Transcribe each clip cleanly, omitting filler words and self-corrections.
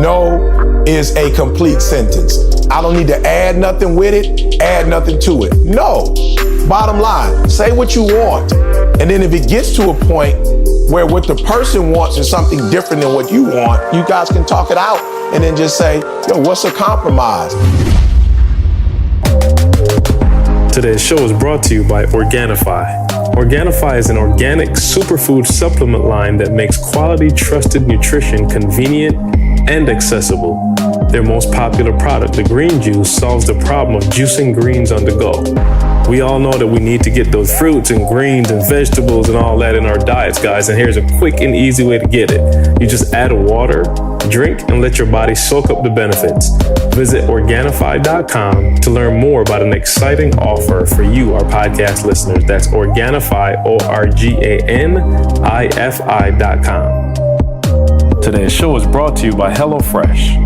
no is a complete sentence. I don't need to add nothing with it, add nothing to it. No. Bottom line, say what you want. And then if it gets to a point where what the person wants is something different than what you want, you guys can talk it out and then just say, yo, what's a compromise? Today's show is brought to you by Organifi. Organifi is an organic superfood supplement line that makes quality, trusted nutrition convenient and accessible. Their most popular product, the green juice, solves the problem of juicing greens on the go. We all know that we need to get those fruits and greens and vegetables and all that in our diets, guys, and here's a quick and easy way to get it. You just add water, drink, and let your body soak up the benefits. Visit Organifi.com to learn more about an exciting offer for you, our podcast listeners. That's Organifi, Organifi.com. Today's show is brought to you by HelloFresh.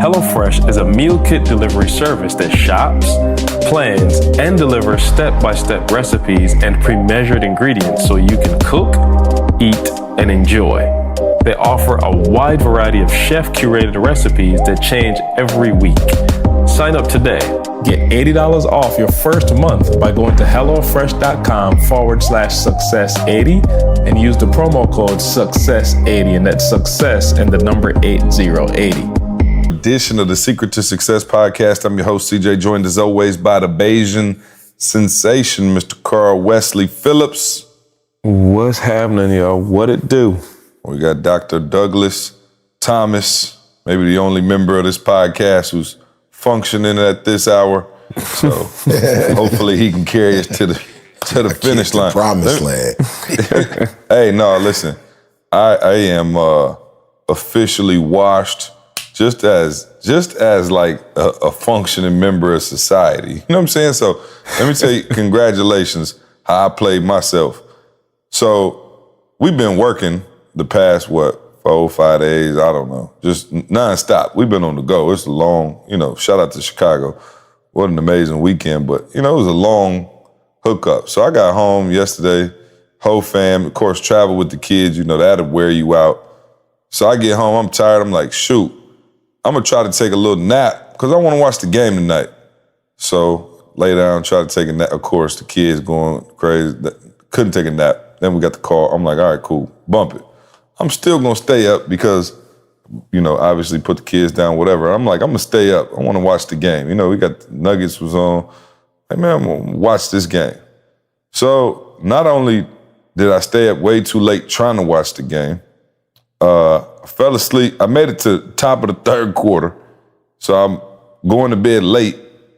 HelloFresh is a meal kit delivery service that shops, plans, and delivers step-by-step recipes and pre-measured ingredients so you can cook, eat, and enjoy. They offer a wide variety of chef-curated recipes that change every week. Sign up today. Get $80 off your first month by going to HelloFresh.com/success80 and use the promo code success80, and that's success and the number 8080. Edition of the Secret to Success podcast. I'm your host, CJ, joined as always by the Bayesian sensation, Mr. Carl Wesley Phillips. What's happening, y'all? What it do? We got Dr. Douglas Thomas, maybe the only member of this podcast who's functioning at this hour. So hopefully he can carry us to the finish line. Promised land. Hey, no, listen. I am officially washed. Just as like a functioning member of society. You know what I'm saying? So let me tell you, congratulations, how I played myself. So we've been working the past, 4 or 5 days, I don't know, just nonstop. We've been on the go. It's a long, shout out to Chicago. What an amazing weekend, but it was a long hookup. So I got home yesterday, whole fam, of course, travel with the kids, that'll wear you out. So I get home, I'm tired, I'm like, shoot. I'm going to try to take a little nap because I want to watch the game tonight. So lay down, try to take a nap. Of course, the kids going crazy. Couldn't take a nap. Then we got the call. I'm like, all right, cool. Bump it. I'm still going to stay up because, obviously put the kids down, whatever. I'm like, I'm going to stay up. I want to watch the game. We got the Nuggets was on. Hey, man, I'm going to watch this game. So not only did I stay up way too late trying to watch the game, I fell asleep. I made it to the top of the third quarter. So I'm going to bed late.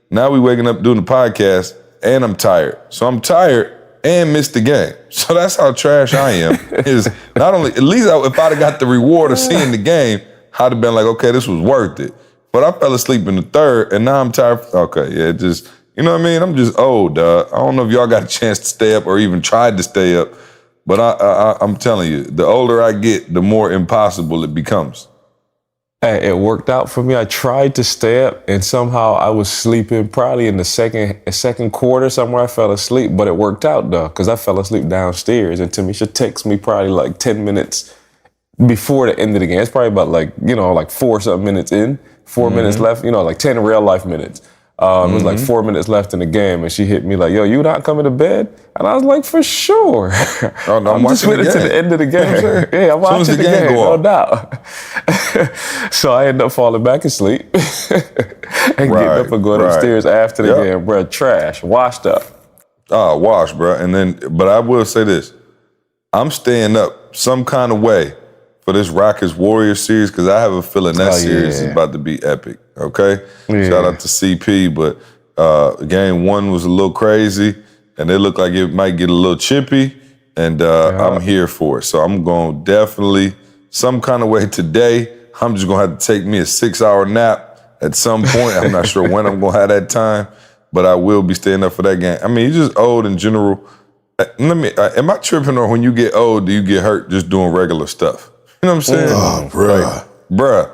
Now we waking up doing the podcast and I'm tired. So I'm tired and missed the game. So that's how trash I am. Is not only, at least if I'd have got the reward of seeing the game, I'd have been like, okay, this was worth it. But I fell asleep in the third and now I'm tired. Okay, yeah, just, you know what I mean? I'm just old, dog. I don't know if y'all got a chance to stay up or even tried to stay up. But I'm telling you, the older I get, the more impossible it becomes. Hey, it worked out for me. I tried to stay up, and somehow I was sleeping probably in the second quarter somewhere. I fell asleep, but it worked out, though, because I fell asleep downstairs, and Tamisha texted me probably like 10 minutes before the end of the game. It's probably about like 4-something minutes in, 4 minutes left, like 10 real life minutes. It was like 4 minutes left in the game, and she hit me like, yo, you not coming to bed? And I was like, for sure. Oh, no, I'm just waiting to the end of the game. Yeah, I'm watching the game, no doubt. So I ended up falling back asleep and getting up and going upstairs after the game, bro. Trash, washed up. Oh, washed, bro. But I will say this. I'm staying up some kind of way for this Rockets Warriors series because I have a feeling that series is about to be epic, okay? Yeah. Shout out to CP, but game one was a little crazy, and it looked like it might get a little chippy, and I'm here for it. So I'm going to definitely, some kind of way today, I'm just going to have to take me a 6-hour nap at some point. I'm not sure when I'm going to have that time, but I will be staying up for that game. I mean, you're just old in general. Am I tripping, or when you get old, do you get hurt just doing regular stuff? You know what I'm saying? Oh, bruh.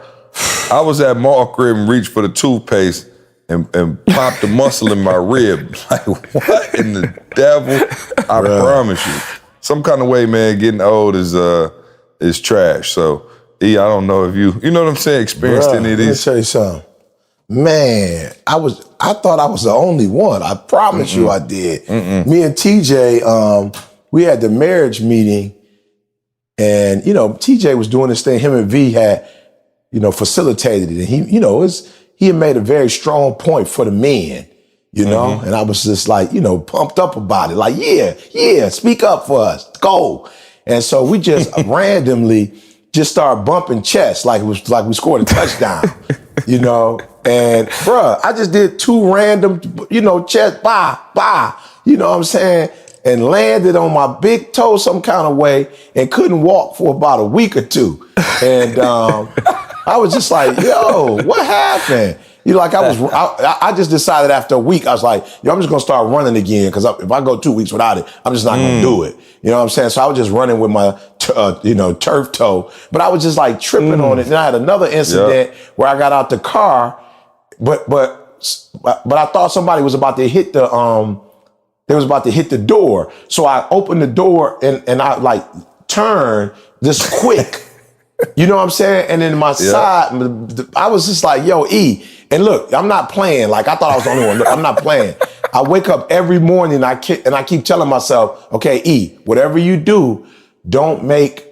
I was at Mall Crib and reached for the toothpaste and popped a muscle in my rib. Like, what in the devil? I promise you. Some kind of way, man, getting old is trash. So I don't know if you know what I'm saying, experienced Bruh, any of let me these. tell you something. Man, I thought I was the only one. I promise you I did. Me and TJ, we had the marriage meeting, and TJ was doing this thing. Him and V had, facilitated it. And he had made a very strong point for the men, and I was just like, pumped up about it. Like, yeah, speak up for us. Go. And so we just randomly just started bumping chests like it was like we scored a touchdown, And bruh, I just did 2 random, chest, bah, you know what I'm saying? And landed on my big toe some kind of way and couldn't walk for about a week or 2. And I was just like, yo, what happened? I just decided after a week, I was like, yo, I'm just gonna start running again, because if I go 2 weeks without it, I'm just not gonna do it. You know what I'm saying? So I was just running with my, turf toe, but I was just like tripping on it. And I had another incident where I got out the car, but I thought somebody was about to hit they was about to hit the door. So I opened the door and I like turned just quick. You know what I'm saying? And then my side, I was just like, yo, E. And look, I'm not playing. Like, I thought I was the only one. Look, I'm not playing. I wake up every morning and I keep telling myself, okay, E, whatever you do, don't make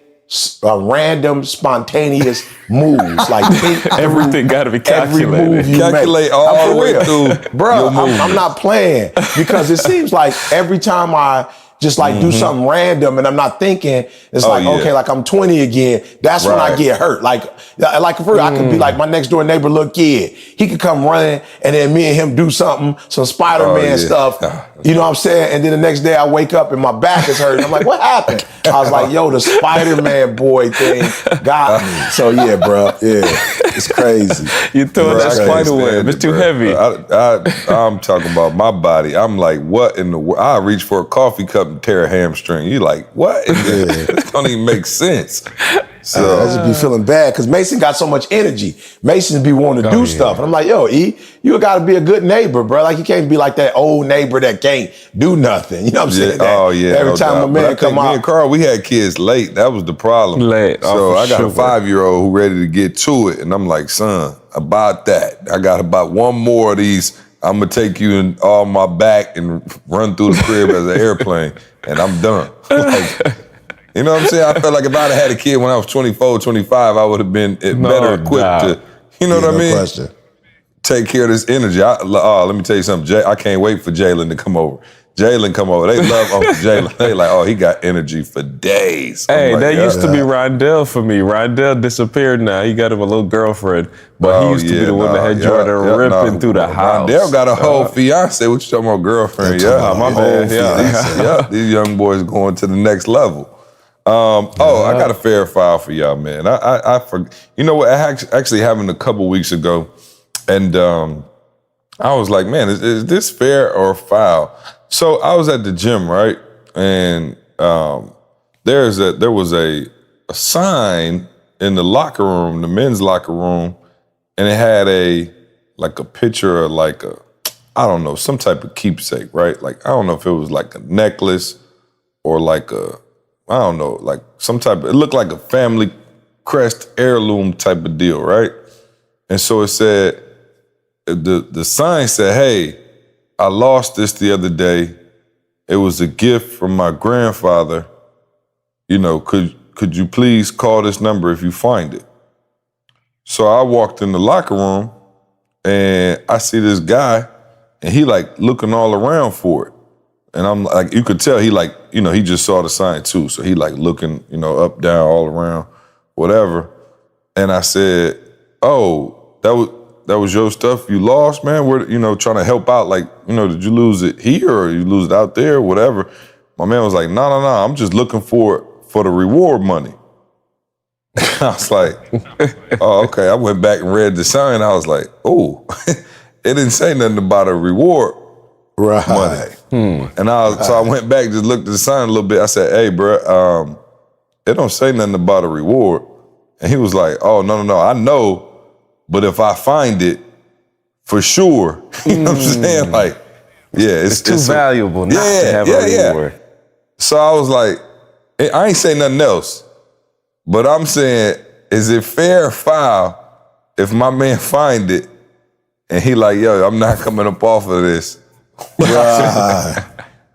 random, spontaneous moves. Like, think Everything got to be calculated. Every move you Calculate make. all the way real. through. Bro, I'm not playing, because it seems like every time I just like do something random and I'm not thinking, it's okay, like I'm 20 again. That's when I get hurt. Like for real, I could be like my next door neighbor, little kid. He could come running and then me and him do some Spider-Man stuff. You know what I'm saying? And then the next day I wake up and my back is hurting. I'm like, what happened? I was like, yo, the Spider-Man boy thing got me. So yeah, bro. Yeah, it's crazy. You throwing that spider web. It's too heavy. I'm talking about my body. I'm like, what in the world? I reach for a coffee cup and tear a hamstring. You like, what? This don't even make sense. So I just be feeling bad because Mason got so much energy. Mason be wanting to do stuff. And I'm like, yo, E, you got to be a good neighbor, bro. Like, you can't be like that old neighbor that can't do nothing. You know what I'm saying? Every time a man come out. Me and Carl, we had kids late. That was the problem. Late. So I got a 5-year-old who ready to get to it. And I'm like, son, about that. I got about one more of these. I'm going to take you in on my back and run through the crib as an airplane. And I'm done. You know what I'm saying? I felt like if I'd had a kid when I was 24, 25, I would have been better equipped to, you know what I mean? Question. Take care of this energy. Let me tell you something. I can't wait for Jalen to come over. Jalen come over. They love Uncle Jalen. They like, he got energy for days. Hey, like, that used to be Rondell for me. Rondell disappeared now. He got him a little girlfment, but he used to be the one that had Jordan ripping through the house. Rondell got a whole fiance. What you talking about, girlfriend? My bad. These young boys going to the next level. I got a fair file for y'all, man. I you know what? Actually happened a couple weeks ago, and I was like, man, is this fair or foul? So I was at the gym, right? And there was a sign in the locker room, the men's locker room, and it had a picture of I don't know, some type of keepsake, right? Like, I don't know if it was like a necklace or like I don't know, like some type of, it looked like a family crest heirloom type of deal, right? And so it said, the sign said, hey, I lost this the other day. It was a gift from my grandfather. You know, could you please call this number if you find it? So I walked in the locker room and I see this guy and he like looking all around for it. And I'm like, you could tell he like, he just saw the sign too. So he like looking, up, down, all around, whatever. And I said, oh, that was your stuff you lost, man? We're, trying to help out. Like, did you lose it here or you lose it out there, whatever? My man was like, no, I'm just looking for the reward money. I was like, oh, okay. I went back and read the sign. I was like, oh, it didn't say nothing about a reward money. And so I went back, just looked at the sign a little bit. I said, hey, bro, it don't say nothing about a reward. And he was like, oh, no, I know. But if I find it, for sure, you know what I'm saying? Like, yeah, it's too valuable not to have a reward. So I was like, I ain't saying nothing else, but I'm saying is it fair or foul if my man find it and he like, yo, I'm not coming up off of this?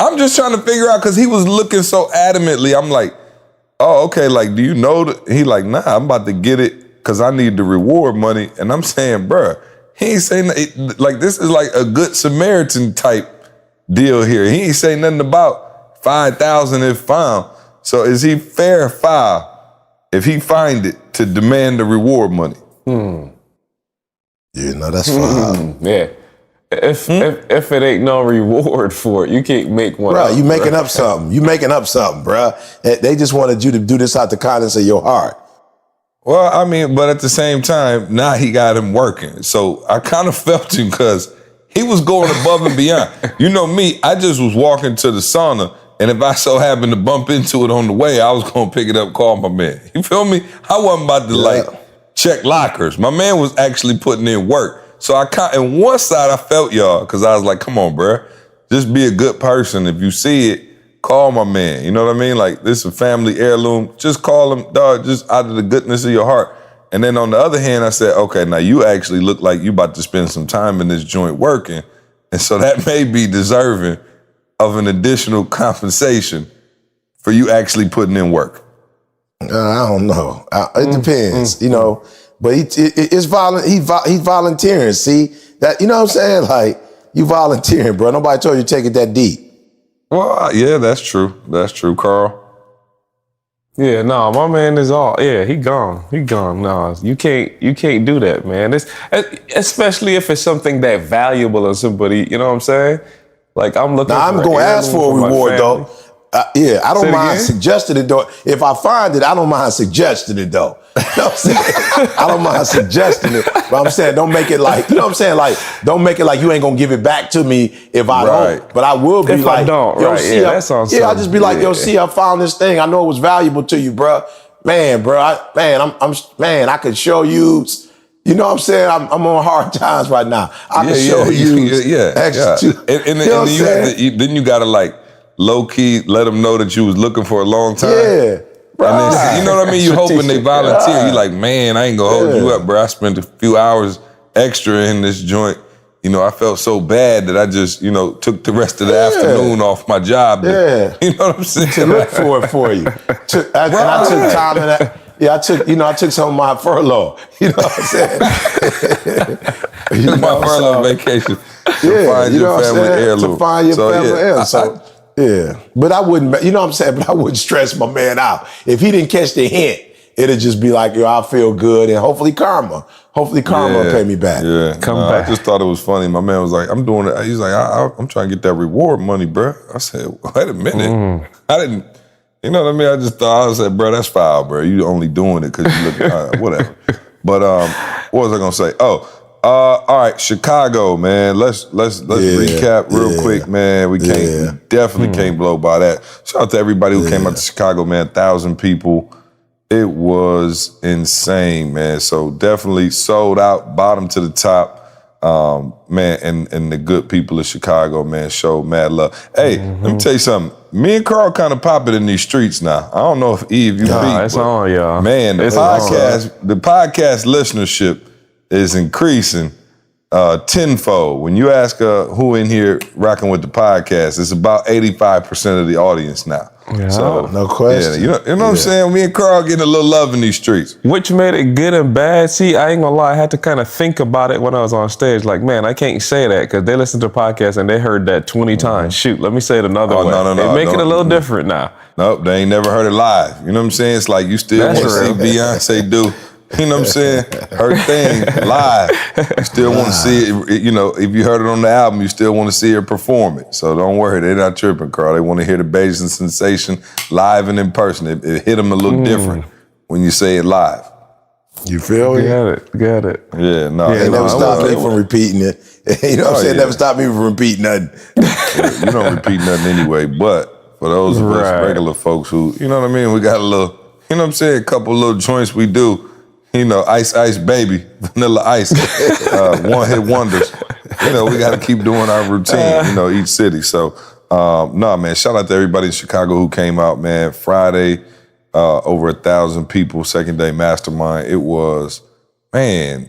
I'm just trying to figure out, because he was looking so adamantly. I'm like, oh, okay, like, do you know that? He like, nah, I'm about to get it because I need the reward money. And I'm saying, bruh, he ain't saying, like, this is like a Good Samaritan type deal here. He ain't saying nothing about 5,000 if found. So is he fair or foul if he find it to demand the reward money? Yeah, no, that's fine. Yeah. If it ain't no reward for it, you can't make one. Bro, up, you making up something. You making up something, bro. They just wanted you to do this out the kindness of your heart. Well, I mean, but at the same time, now he got him working. So I kind of felt him because he was going above and beyond. You know me, I just was walking to the sauna, and if I so happened to bump into it on the way, I was going to pick it up, call my man. You feel me? I wasn't about to like check lockers. My man was actually putting in work. So on one side, I felt y'all, because I was like, come on, bruh. Just be a good person. If you see it, call my man. You know what I mean? Like, this is a family heirloom. Just call him, dog, just out of the goodness of your heart. And then on the other hand, I said, okay, now you actually look like you about to spend some time in this joint working. And so that may be deserving of an additional compensation for you actually putting in work. I don't know. It depends, you know. But he's volunteering. See that? You know what I'm saying? Like, you volunteering, bro. Nobody told you to take it that deep. Well, yeah, that's true. That's true, Carl. Yeah, no, my man is he gone. He gone. No, you can't do that, man. It's, especially if it's something that valuable or somebody, you know what I'm saying? Like, I'm looking now, I'm going to ask for a reward, though. Yeah, I don't mind suggesting it, though. If I find it, I don't mind suggesting it, though. You know what I'm saying? I don't mind suggesting it. But I'm saying, don't make it like, you know what I'm saying? Like, don't make it like you ain't going to give it back to me if I don't. But I will be if like, I don't, yo, right, see, that sounds I'll just be like, yo, see, I found this thing. I know it was valuable to you, bro. Man, bro, I could show you. You know what I'm saying? I'm on hard times right now. I can show you extra. And then you got to, like, low-key let them know that you was looking for a long time. Yeah. Right. And then, you know what I mean? You hoping they volunteer. You like, man, I ain't gonna hold you up, bro. I spent a few hours extra in this joint. You know, I felt so bad that I just, you know, took the rest of the afternoon off my job. You know what I'm saying? To look for you. And I took time in that. Yeah, I took some of my furlough. You know what I'm saying? My furlough vacation. To find your family heirloom. To find your family heirloom. Yeah, but I wouldn't, you know what I'm saying? But I wouldn't stress my man out. If he didn't catch the hint, it'd just be like, yo, I feel good, and hopefully karma will pay me back. Yeah, come back. I just thought it was funny. My man was like, I'm doing it. He's like, I'm trying to get that reward money, bro. I said, wait a minute. I didn't, you know what I mean? I just thought, I said, bro, that's foul, bro. You only doing it because you look, whatever. But what was I gonna say? All right, Chicago, man. Let's recap real quick, man. We definitely can't blow by that. Shout out to everybody who came out to Chicago, man. 1,000 people. It was insane, man. So definitely sold out, bottom to the top. Man, and the good people of Chicago, man, showed mad love. Hey, let me tell you something. Me and Carl kind of popping in these streets now. I don't know if Eve, you beat. It's on, y'all. Man, the podcast listenership is increasing tenfold. When you ask who in here rocking with the podcast, it's about 85% of the audience now. Yeah, so, no question. Yeah, you know what I'm saying? Me and Carl getting a little love in these streets. Which made it good and bad. See, I ain't gonna lie, I had to kind of think about it when I was on stage. Like, man, I can't say that because they listened to the podcast and they heard that 20 times. Shoot, let me say it another way. No. Make it a little different now. Nope, they ain't never heard it live. You know what I'm saying? It's like you still want to see Beyonce do. You know what I'm saying? Her thing live. You still want to see it. You know, if you heard it on the album, you still want to see her perform it. So don't worry, they're not tripping, Carl. They want to hear the Bayesian sensation live and in person. It hit them a little different when you say it live. You feel me? Got it. Yeah, no. It never stopped me from repeating it. You know what I'm saying? It never stopped me from repeating nothing. You don't repeat nothing anyway. But for those of us regular folks who, you know what I mean? We got a little, you know what I'm saying? A couple little joints we do. You know, Ice Ice Baby, Vanilla Ice, one-hit wonders. You know, we got to keep doing our routine, you know, each city. So, man, shout out to everybody in Chicago who came out, man. Friday, over 1,000 people, second day mastermind. It was, man,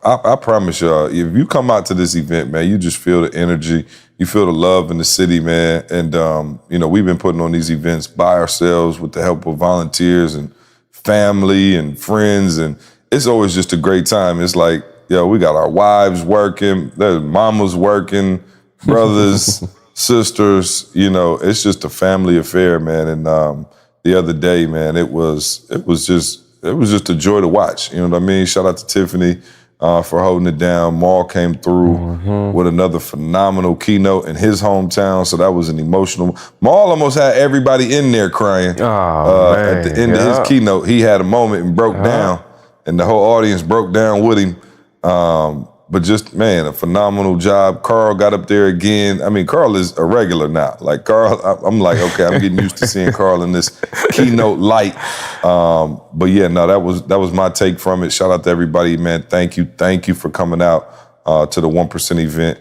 I promise y'all, if you come out to this event, man, you just feel the energy, you feel the love in the city, man. And, we've been putting on these events by ourselves with the help of volunteers and family and friends. And it's always just a great time. It's like, we got our wives working, there's mamas working, brothers, sisters, it's just a family affair, man. And the other day, man, it was just a joy to watch. You know what I mean? Shout out to Tiffany for holding it down. Maul came through with another phenomenal keynote in his hometown, so that was an emotional. Maul almost had everybody in there crying. At the end of his keynote, he had a moment and broke down, and the whole audience broke down with him. But just, man, a phenomenal job. Carl got up there again. I mean, Carl is a regular now. Like, Carl, I'm like, okay, I'm getting used to seeing Carl in this keynote light. But yeah, no, that was my take from it. Shout out to everybody, man. Thank you for coming out to the 1% event.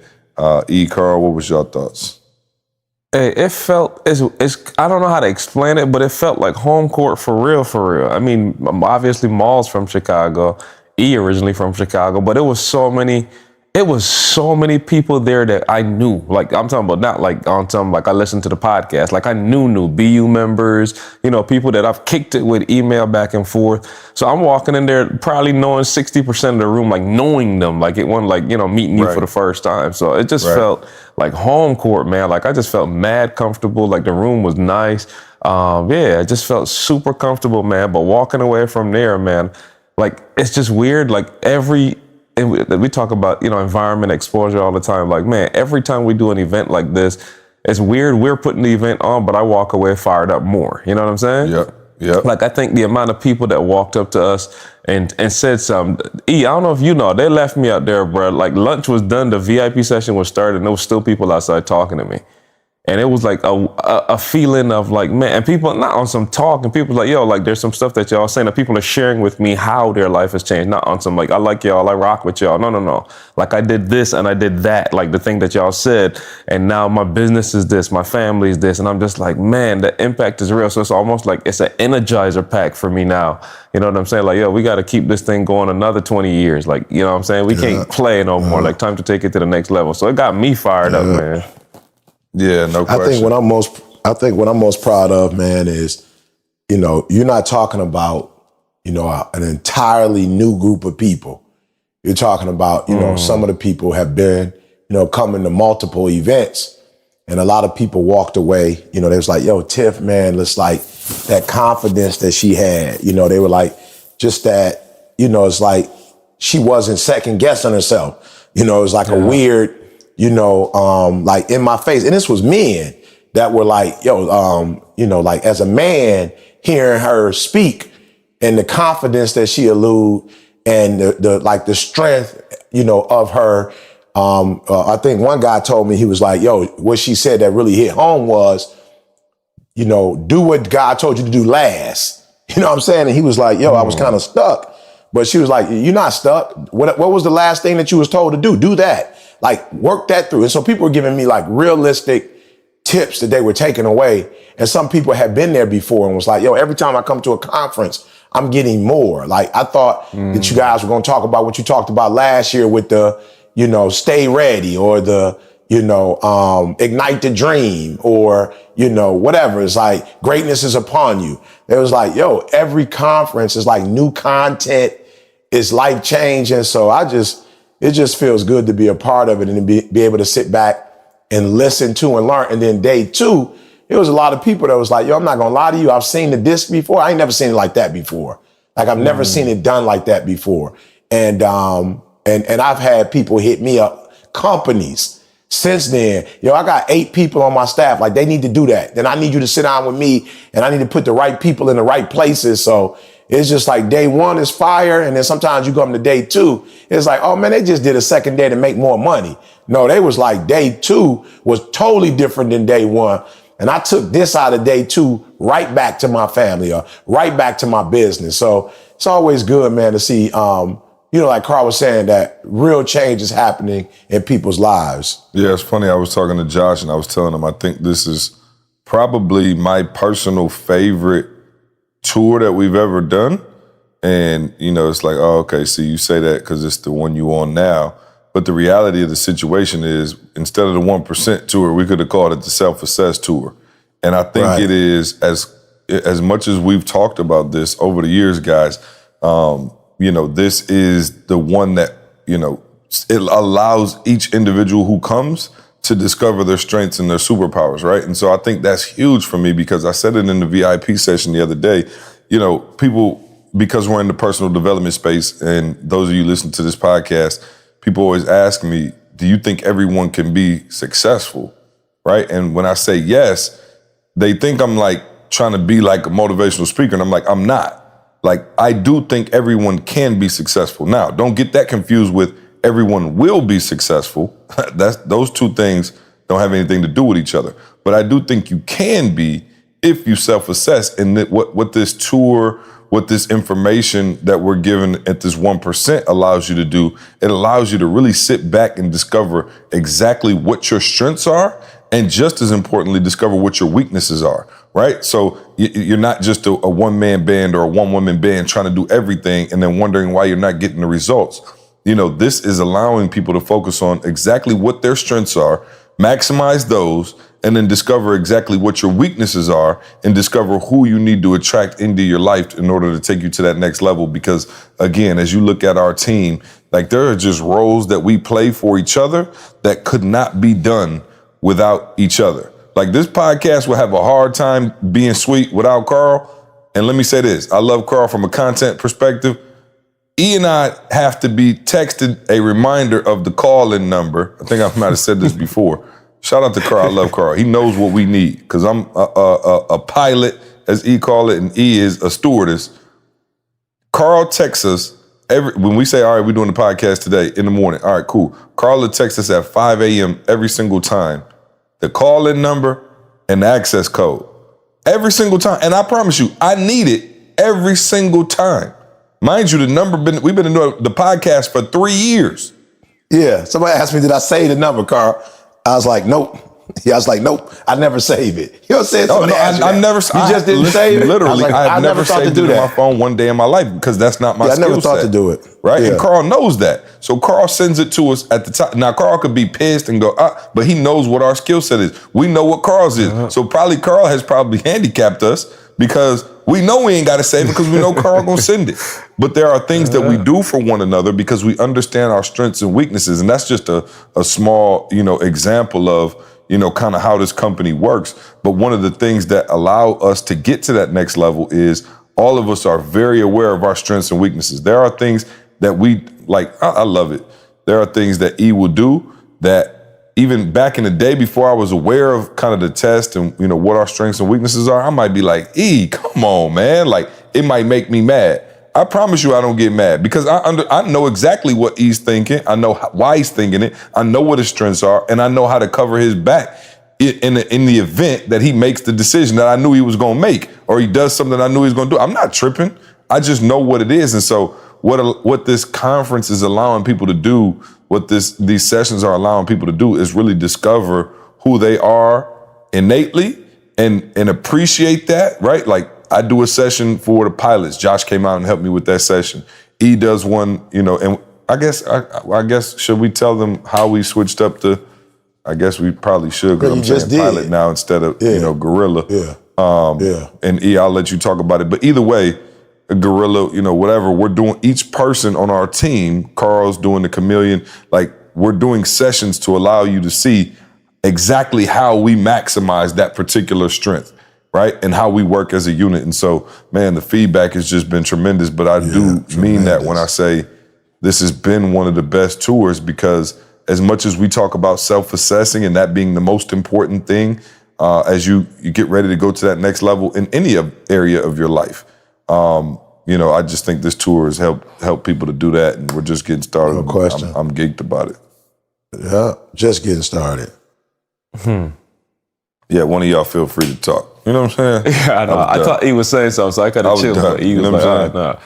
Carl, what was your thoughts? Hey, it felt, I don't know how to explain it, but it felt like home court for real. I mean, obviously Maul's from Chicago. Originally from Chicago, but it was so many people there that I knew. Like, I'm talking about not like on some, like I listened to the podcast, like I knew BU members, people that I've kicked it with, email back and forth. So I'm walking in there probably knowing 60% of the room, like knowing them, like it wasn't like, meeting you for the first time. So it just felt like home court, man. Like I just felt mad comfortable. Like the room was nice. I just felt super comfortable, man. But walking away from there, man, like, it's just weird. Like we talk about, environment exposure all the time. Like, man, every time we do an event like this, it's weird. We're putting the event on, but I walk away fired up more. You know what I'm saying? Yep. Like, I think the amount of people that walked up to us and said something. I don't know if you know, they left me out there, bro. Like, lunch was done, the VIP session was started, and there was still people outside talking to me. And it was like a feeling of like, man, and people not on some talk, and people like, yo, like there's some stuff that y'all saying that people are sharing with me how their life has changed. Not on some like, I like y'all, I rock with y'all. No. Like I did this and I did that, like the thing that y'all said. And now my business is this, my family is this. And I'm just like, man, the impact is real. So it's almost like it's an energizer pack for me now. You know what I'm saying? Like, yo, we got to keep this thing going another 20 years. Like, you know what I'm saying? We can't play no more. Like, time to take it to the next level. So it got me fired up, man. Yeah, no question. I think what I'm most proud of, man, is, you're not talking about, an entirely new group of people. You're talking about, some of the people have been, coming to multiple events, and a lot of people walked away. They was like, yo, Tiff, man, it's like that confidence that she had. They were like, just that, it's like she wasn't second guessing herself. It was like a weird, like in my face. And this was men that were like, yo, like as a man, hearing her speak and the confidence that she allude and the strength, of her. I think one guy told me, he was like, yo, what she said that really hit home was, do what God told you to do last. You know what I'm saying? And he was like, yo, I was kind of stuck. But she was like, you're not stuck. What was the last thing that you was told to do? Do that. Like, work that through. And so people were giving me like realistic tips that they were taking away. And some people had been there before and was like, yo, every time I come to a conference, I'm getting more. Like, I thought that you guys were going to talk about what you talked about last year with the, stay ready, or the, ignite the dream, or, whatever. It's like greatness is upon you. It was like, yo, every conference is like new content. It's life changing. So it just feels good to be a part of it and to be able to sit back and listen to and learn. And then day 2, it was a lot of people that was like, yo, I'm not going to lie to you. I've seen the disc before. I ain't never seen it like that before. Like, I've never seen it done like that before. And I've had people hit me up, companies since then. Yo, I got 8 people on my staff. Like, they need to do that. Then I need you to sit down with me, and I need to put the right people in the right places. So it's just like day 1 is fire. And then sometimes you come to day 2. It's like, oh man, they just did a second day to make more money. No, they was like, day 2 was totally different than day 1. And I took this out of day 2 right back to my family, or right back to my business. So it's always good, man, to see, like Carl was saying, that real change is happening in people's lives. Yeah, it's funny. I was talking to Josh and I was telling him, I think this is probably my personal favorite tour that we've ever done. And, it's like, oh, okay, so you say that because it's the one you on now. But the reality of the situation is, instead of the 1% tour, we could have called it the Self-Assess Tour. And I think it is, as much as we've talked about this over the years, guys, this is the one that, it allows each individual who comes to discover their strengths and their superpowers, right? And so I think that's huge for me, because I said it in the VIP session the other day, people, because we're in the personal development space, and those of you listening to this podcast, people always ask me, do you think everyone can be successful, right? And when I say yes, they think I'm like trying to be like a motivational speaker, and I'm like, I'm not. Like, I do think everyone can be successful. Now, don't get that confused with everyone will be successful. Those two things don't have anything to do with each other. But I do think you can be if you self-assess, and that what this tour, what this information that we're given at this 1% allows you to do. It allows you to really sit back and discover exactly what your strengths are, and just as importantly, discover what your weaknesses are, right? So you're not just a one-man band or a one-woman band trying to do everything and then wondering why you're not getting the results. This is allowing people to focus on exactly what their strengths are, maximize those, and then discover exactly what your weaknesses are, and discover who you need to attract into your life in order to take you to that next level. Because again, as you look at our team, like, there are just roles that we play for each other that could not be done without each other. Like, this podcast will have a hard time being sweet without Carl. And let me say this, I love Carl from a content perspective. E and I have to be texted a reminder of the call-in number. I think I might have said this before. Shout out to Carl. I love Carl. He knows what we need, because I'm a pilot, as E call it, and E is a stewardess. Carl texts us when we say, all right, we're doing the podcast today in the morning. All right, cool. Carl will text us at 5 a.m. every single time. The call-in number and the access code. Every single time. And I promise you, I need it every single time. Mind you, we've been doing the podcast for 3 years. Yeah. Somebody asked me, did I save the number, Carl? I was like, nope. Yeah, I was like, nope, I never save it. You know what I'm saying? I've never. You just didn't save it? Literally, I never thought saved to do it on that. my phone one day in my life, because that's not my skill set. I never thought to do it. Right? Yeah. And Carl knows that. So Carl sends it to us at the time. Now, Carl could be pissed and go, but he knows what our skill set is. We know what Carl's is. So Carl has handicapped us, because we know we ain't got to save it, because we know Carl gonna send it. But there are things that we do for one another because we understand our strengths and weaknesses. And that's just a small, example of, kind of how this company works. But one of the things that allow us to get to that next level is all of us are very aware of our strengths and weaknesses. There are things that we like. I love it. There are things that E will do that even back in the day, before I was aware of kind of the test and, what our strengths and weaknesses are, I might be like, E, come on, man. Like, it might make me mad. I promise you I don't get mad, because I know exactly what E's thinking. I know why he's thinking it. I know what his strengths are, and I know how to cover his back in the event that he makes the decision that I knew he was going to make, or he does something I knew he was going to do. I'm not tripping. I just know what it is. And so what this conference is allowing people to do, what these sessions are allowing people to do, is really discover who they are innately and appreciate that, right? Like, I do a session for the pilots. Josh came out and helped me with that session. E does one, and I guess should we tell them how we switched up to? I guess we probably should, because I'm saying pilot now instead of Gorilla. Yeah. And E, I'll let you talk about it. But either way, Gorilla, whatever, we're doing, each person on our team, Carl's doing the Chameleon, like, we're doing sessions to allow you to see exactly how we maximize that particular strength, right? And how we work as a unit. And so, man, the feedback has just been tremendous. But I do mean that when I say this has been one of the best tours, because as much as we talk about self-assessing and that being the most important thing, as you get ready to go to that next level in any area of your life, I just think this tour has helped people to do that, and we're just getting started. No question. I'm geeked about it. Yeah, just getting started. Yeah, one of y'all feel free to talk. You know what I'm saying? Yeah, I know. I thought he was saying something, so I kind of chilled. But he was like, all right,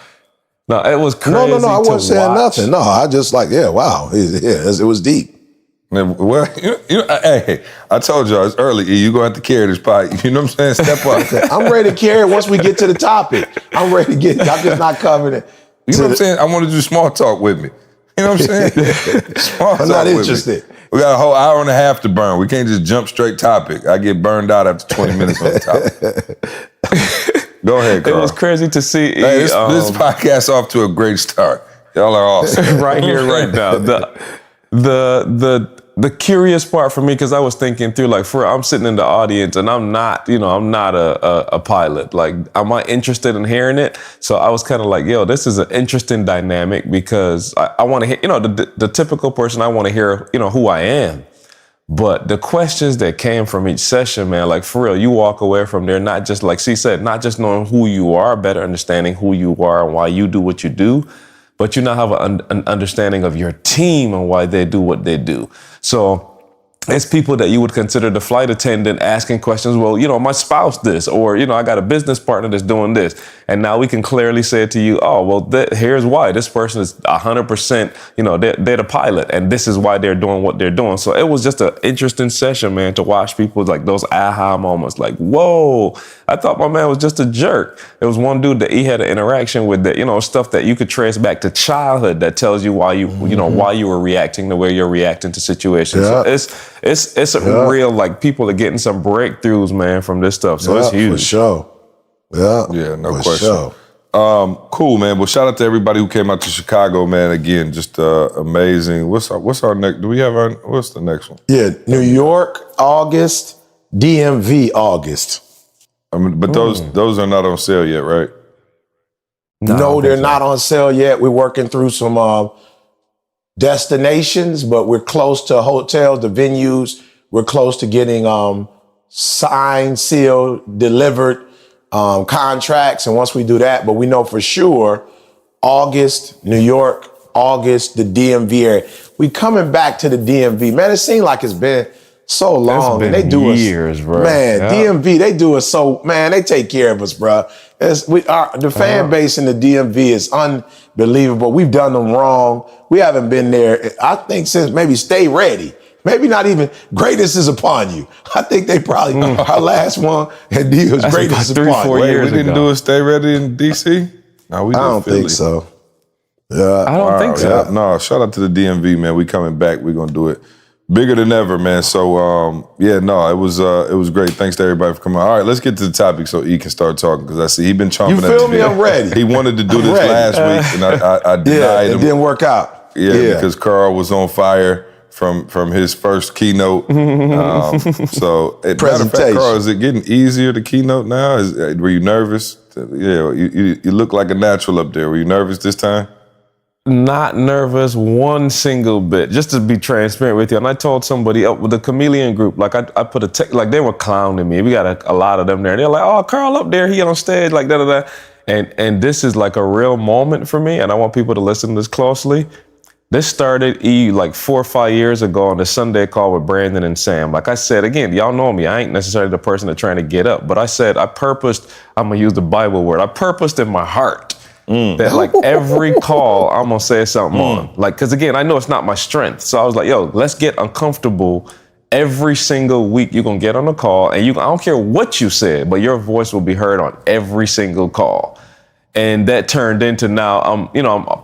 no, it was crazy. No, I wasn't saying watch. nothing. No, I just like, wow. It was deep. Well, hey, I told y'all it's early. E. You gonna have to carry this pot. You know what I'm saying? Step up. I'm ready to carry it once we get to the topic. I'm ready to get. I'm just not covering it. You know what I'm saying? I want to do small talk with me. You know what I'm saying? Small I'm not interested. We got a whole hour and a half to burn. We can't just jump straight topic. I get burned out after 20 minutes on the topic. Go ahead, Carl. It was crazy to see. Hey, this podcast off to a great start. Y'all are awesome. Right here, right now. The curious part for me, because I was thinking through, like, I'm sitting in the audience and I'm not a pilot. Like, am I interested in hearing it? So I was kind of like, yo, this is an interesting dynamic because I want to hear, the typical person, I want to hear, who I am. But the questions that came from each session, man, like, for real, you walk away from there, not just, like C said, not just knowing who you are, better understanding who you are and why you do what you do, but you now have an understanding of your team and why they do what they do. So it's people that you would consider the flight attendant asking questions. Well, my spouse this, or, I got a business partner that's doing this. And now we can clearly say to you, oh, well, here's why. This person is 100%, they're the pilot and this is why they're doing what they're doing. So it was just an interesting session, man, to watch people like those aha moments, like, whoa, I thought my man was just a jerk. There was one dude that he had an interaction with that, stuff that you could trace back to childhood that tells you why why you were reacting the way you're reacting to situations. Yeah. So it's a real, like, people are getting some breakthroughs, man, from this stuff. So it's huge. For sure. Yeah, no question. Sure. Cool, man. Well, shout out to everybody who came out to Chicago, man. Again, just amazing. What's our next? Do we have what's the next one? Yeah, New York, August, DMV, August. But those are not on sale yet, right? No, they're not on sale yet. We're working through some destinations, but we're close to hotels, the venues. We're close to getting signed, sealed, delivered contracts. And once we do that, but we know for sure, August, New York, August, the DMV area. We coming back to the DMV. Man, it seems like it's been so long. It's been and they do years, bro. Man, yeah. DMV, they do us so, man, they take care of us, bro. The fan base in the DMV is unbelievable. We've done them wrong. We haven't been there, I think, since maybe Stay Ready. Maybe not even Greatness is Upon You. I think they probably, our last one had deals Greatness is Upon You. 3-4 years we didn't ago. do a Stay Ready in DC? No, we I don't think so. Yeah. I don't think so. Yeah. No, shout out to the DMV, man. We coming back. We're going to do it bigger than ever, man. So, it was great. Thanks to everybody for coming. All right, let's get to the topic so E can start talking, because I see he been chomping You at the feel me? bit. I'm ready. He wanted to do this last week, and I denied him. It didn't work out. Yeah, because Carl was on fire from his first keynote. So, matter of fact, Carl, is it getting easier to keynote now? Were you nervous? Yeah, you look like a natural up there. Were you nervous this time? Not nervous one single bit, just to be transparent with you. And I told somebody with the Chameleon group, like I put like they were clowning me. We got a lot of them there. They're like, oh, Carl up there, he on stage, like da-da-da. And this is like a real moment for me, and I want people to listen to this closely. This started like 4 or 5 years ago on the Sunday call with Brandon and Sam. Like I said, again, y'all know me. I ain't necessarily the person that's trying to get up, but I said, I'm gonna use the Bible word. I purposed in my heart that like every call I'm gonna say something on. Like, cause again, I know it's not my strength. So I was like, yo, let's get uncomfortable. Every single week you're gonna get on a call, and I don't care what you said, but your voice will be heard on every single call. And that turned into now I'm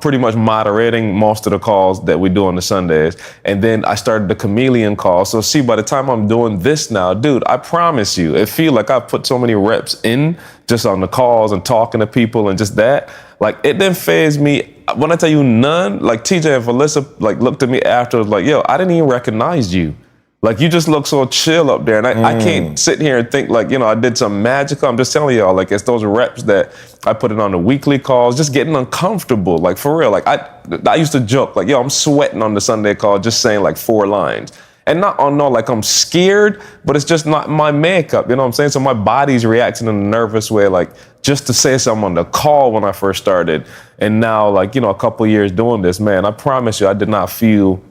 pretty much moderating most of the calls that we do on the Sundays. And then I started the Chameleon call. So see, by the time I'm doing this now, dude, I promise you, it feel like I've put so many reps in just on the calls and talking to people and just that. Like, it didn't faze me. When I tell you none, like TJ and Felissa like looked at me after, like, yo, I didn't even recognize you. Like, you just look so chill up there. And I can't sit here and think like, I did some magical. I'm just telling y'all, like, it's those reps that I put it on the weekly calls, just getting uncomfortable. Like, for real. Like, I used to joke, like, yo, I'm sweating on the Sunday call just saying like 4 lines. And not like I'm scared, but it's just not my makeup. You know what I'm saying? So my body's reacting in a nervous way, like just to say something on the call when I first started. And now, like, a couple years doing this, man, I promise you, I did not feel.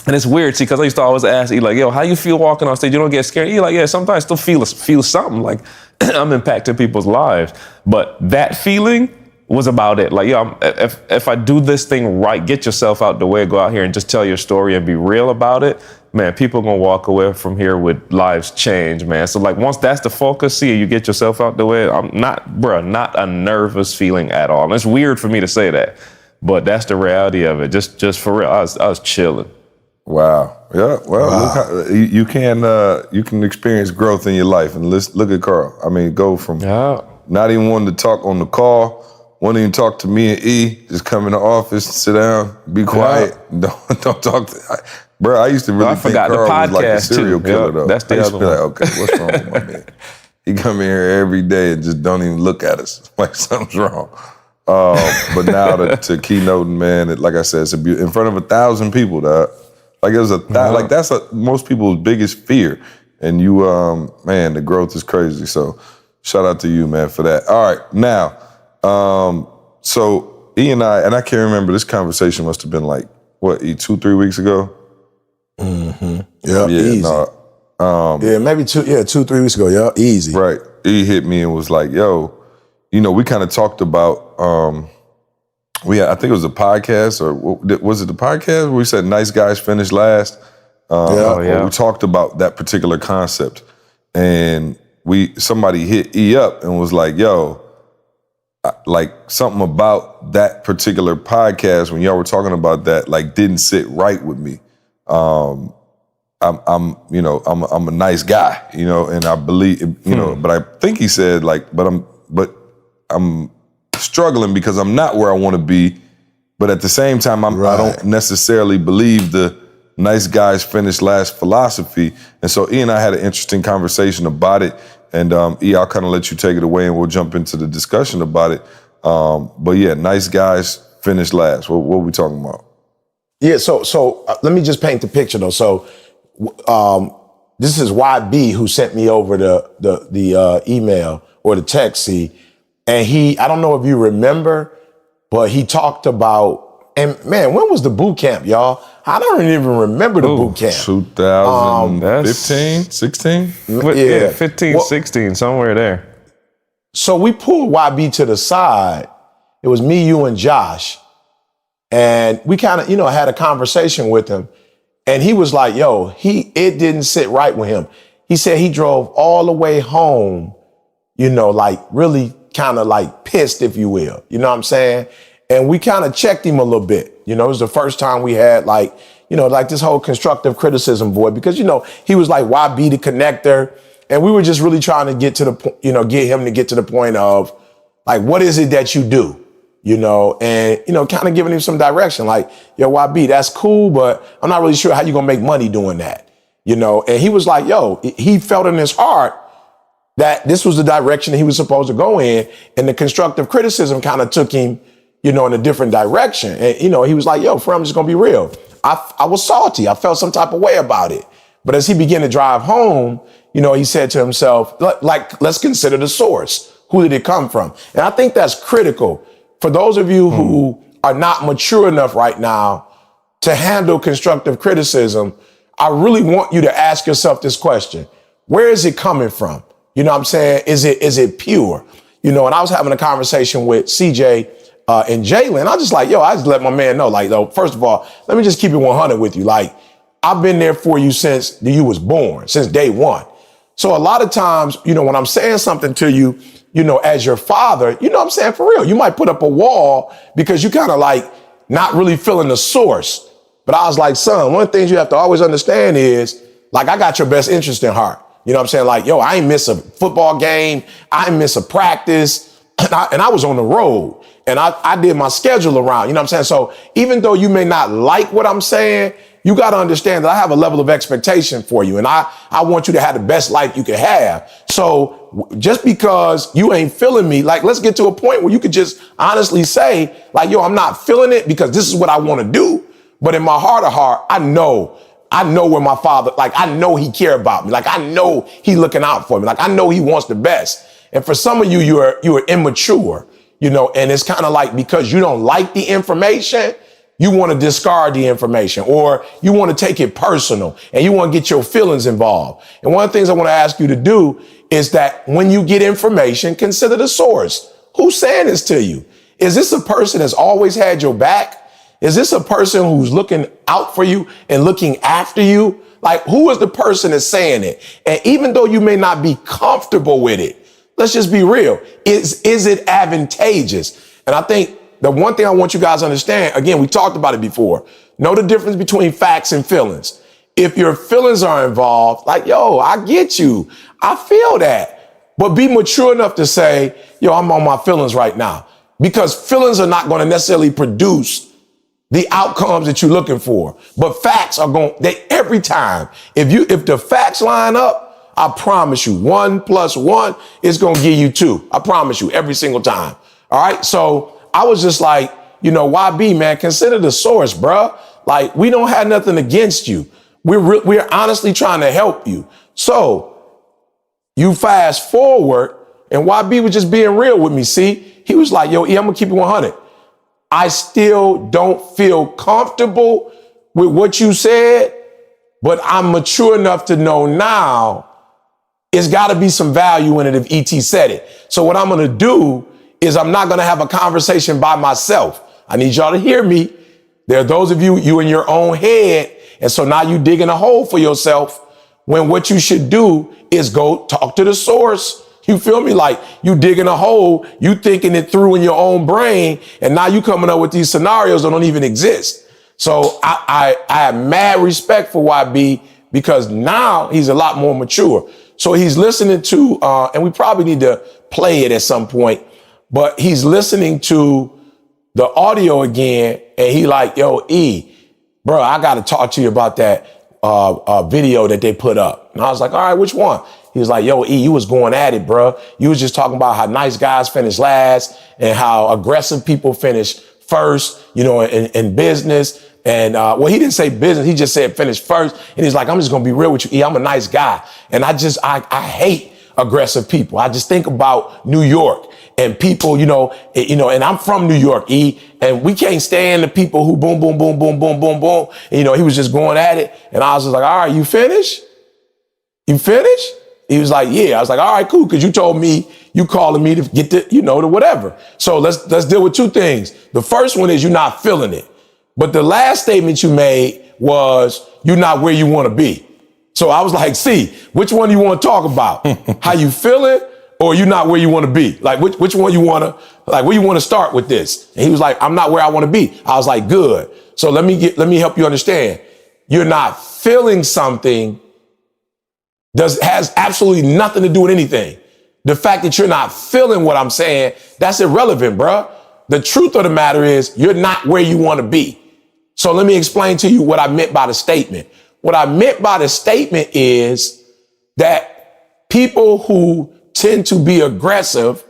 And it's weird, see, because I used to always ask E, like, yo, how you feel walking on stage? You don't get scared? E, like, yeah, sometimes I still feel something, like I'm impacting people's lives. But that feeling, was about it. Like, yo, if I do this thing right, get yourself out the way, go out here and just tell your story and be real about it, man, people gonna walk away from here with lives changed, man. So like once that's the focus, see, you get yourself out the way, I'm not a nervous feeling at all. And it's weird for me to say that, but that's the reality of it. Just for real, I was chilling. Wow. Yeah. Well, look how, you can experience growth in your life, and look at Carl. I mean, go from not even wanting to talk on the call, won't even talk to me and E. Just come in the office, sit down, be quiet, don't talk to. Bro, I used to really think Carl was like a serial killer, though. That's the I used to other be one. like, okay, what's wrong with my man? He come in here every day and just don't even look at us like something's wrong. But now to keynoting, man, like I said, it's in front of 1,000 people, dog. Like it was like that's most people's biggest fear, and you, man, the growth is crazy. So shout out to you, man, for that. All right, now, so E and I can't remember, this conversation must have been like what, E, 2-3 weeks ago. Mm-hmm. Yeah, easy. Maybe 2-3 weeks ago. Yeah, easy. Right. E hit me and was like, "Yo, you know, we kind of talked about." I think it was a podcast, or was it the podcast where we said nice guys finish last? We talked about that particular concept, and somebody hit E up and was like, "Yo, like something about that particular podcast when y'all were talking about that, like didn't sit right with me. I'm a nice guy, you know, and I believe, you know, but I think he said like, but I'm struggling because I'm not where I want to be, but at the same time, I don't necessarily believe the nice guys finish last philosophy." And so E and I had an interesting conversation about it. And E, I'll kind of let you take it away and we'll jump into the discussion about it. But yeah, nice guys finish last. What are we talking about? Yeah, so let me just paint the picture though. So this is YB who sent me over the email or the text, and I don't know if you remember, but he talked about, and man, when was the boot camp, y'all? I don't even remember the boot camp. 2015, 16? Yeah, 15, 16, somewhere there. So we pulled YB to the side. It was me, you, and Josh. And we kind of, had a conversation with him. And he was like, yo, it didn't sit right with him. He said he drove all the way home, like really kind of like pissed, if you will. You know what I'm saying? And we kind of checked him a little bit. It was the first time we had like this whole constructive criticism void, because, he was like YB the connector. And we were just really trying to get to the point, get him to get to the point of like, what is it that you do? And, kind of giving him some direction, like, yo, YB, that's cool, but I'm not really sure how you're going to make money doing that, And he was like, yo, he felt in his heart that this was the direction that he was supposed to go in. And the constructive criticism kind of took him, in a different direction. And, he was like, yo, I'm just going to be real. I was salty. I felt some type of way about it. But as he began to drive home, he said to himself, like, let's consider the source. Who did it come from? And I think that's critical. For those of you who are not mature enough right now to handle constructive criticism, I really want you to ask yourself this question. Where is it coming from? You know what I'm saying? Is it pure? And I was having a conversation with CJ and Jalen. I just let my man know, like, though, first of all, let me just keep it 100 with you. Like, I've been there for you since you was born, since day one. So a lot of times, when I'm saying something to you, as your father, I'm saying, for real, you might put up a wall because you kind of like not really feeling the source. But I was like, son, one of the things you have to always understand is, like, I got your best interest in heart. You know what I'm saying? Like, yo, I ain't miss a football game. I ain't miss a practice. And I was on the road and I did my schedule around, you know what I'm saying? So even though you may not like what I'm saying, you got to understand that I have a level of expectation for you. And I want you to have the best life you can have. So just because you ain't feeling me, like, let's get to a point where you could just honestly say, like, yo, I'm not feeling it because this is what I want to do. But in my heart of heart, I know where my father, like, I know he care about me. Like, I know he looking out for me. Like, I know he wants the best. And for some of you, you're immature, and it's kind of like, because you don't like the information, you want to discard the information, or you want to take it personal and you want to get your feelings involved. And one of the things I want to ask you to do is that when you get information, consider the source. Who's saying this to you? Is this a person that's always had your back? Is this a person who's looking out for you and looking after you? Like, who is the person that's saying it? And even though you may not be comfortable with it, let's just be real. Is it advantageous? And I think the one thing I want you guys to understand, again, we talked about it before. Know the difference between facts and feelings. If your feelings are involved, like, yo, I get you. I feel that. But be mature enough to say, yo, I'm on my feelings right now. Because feelings are not going to necessarily produce the outcomes that you're looking for. But facts are every time. If the facts line up, I promise you, 1 + 1 is going to give you 2. I promise you, every single time. All right. So I was just like, YB, man, consider the source, bruh. Like, we don't have nothing against you. We're honestly trying to help you. So you fast forward, and YB was just being real with me. See, he was like, yo, E, I'm gonna keep it 100. I still don't feel comfortable with what you said, but I'm mature enough to know now it's got to be some value in it if ET said it. So what I'm going to do is I'm not going to have a conversation by myself. I need y'all to hear me. There are those of you in your own head. And so now you digging a hole for yourself when what you should do is go talk to the source. You feel me? Like, you digging a hole, you thinking it through in your own brain, and now you coming up with these scenarios that don't even exist. So I have mad respect for YB because now he's a lot more mature. So he's listening to, and we probably need to play it at some point, but he's listening to the audio again, and he like, yo, E, bro, I got to talk to you about that video that they put up. And I was like, all right, which one? He was like, yo, E, you was going at it, bro. You was just talking about how nice guys finish last and how aggressive people finish first, in business. And, he didn't say business. He just said finish first. And he's like, I'm just going to be real with you, E. I'm a nice guy. And I hate aggressive people. I just think about New York and people, and I'm from New York, E. And we can't stand the people who boom, boom, boom, boom, boom, boom, boom. And, he was just going at it. And I was just like, all right, you finished? You finished? He was like, yeah. I was like, all right, cool. Cause you told me you calling me to get to whatever. So let's deal with two things. The first one is you're not feeling it. But the last statement you made was you're not where you want to be. So I was like, see, which one do you want to talk about? How you feeling or you not where you want to be? Like which one you want to, like where you want to start with this? And he was like, I'm not where I want to be. I was like, good. So let me help you understand. You're not feeling something has absolutely nothing to do with anything. The fact that you're not feeling what I'm saying, that's irrelevant, bruh. The truth of the matter is you're not where you want to be. So let me explain to you what I meant by the statement. What I meant by the statement is that people who tend to be aggressive,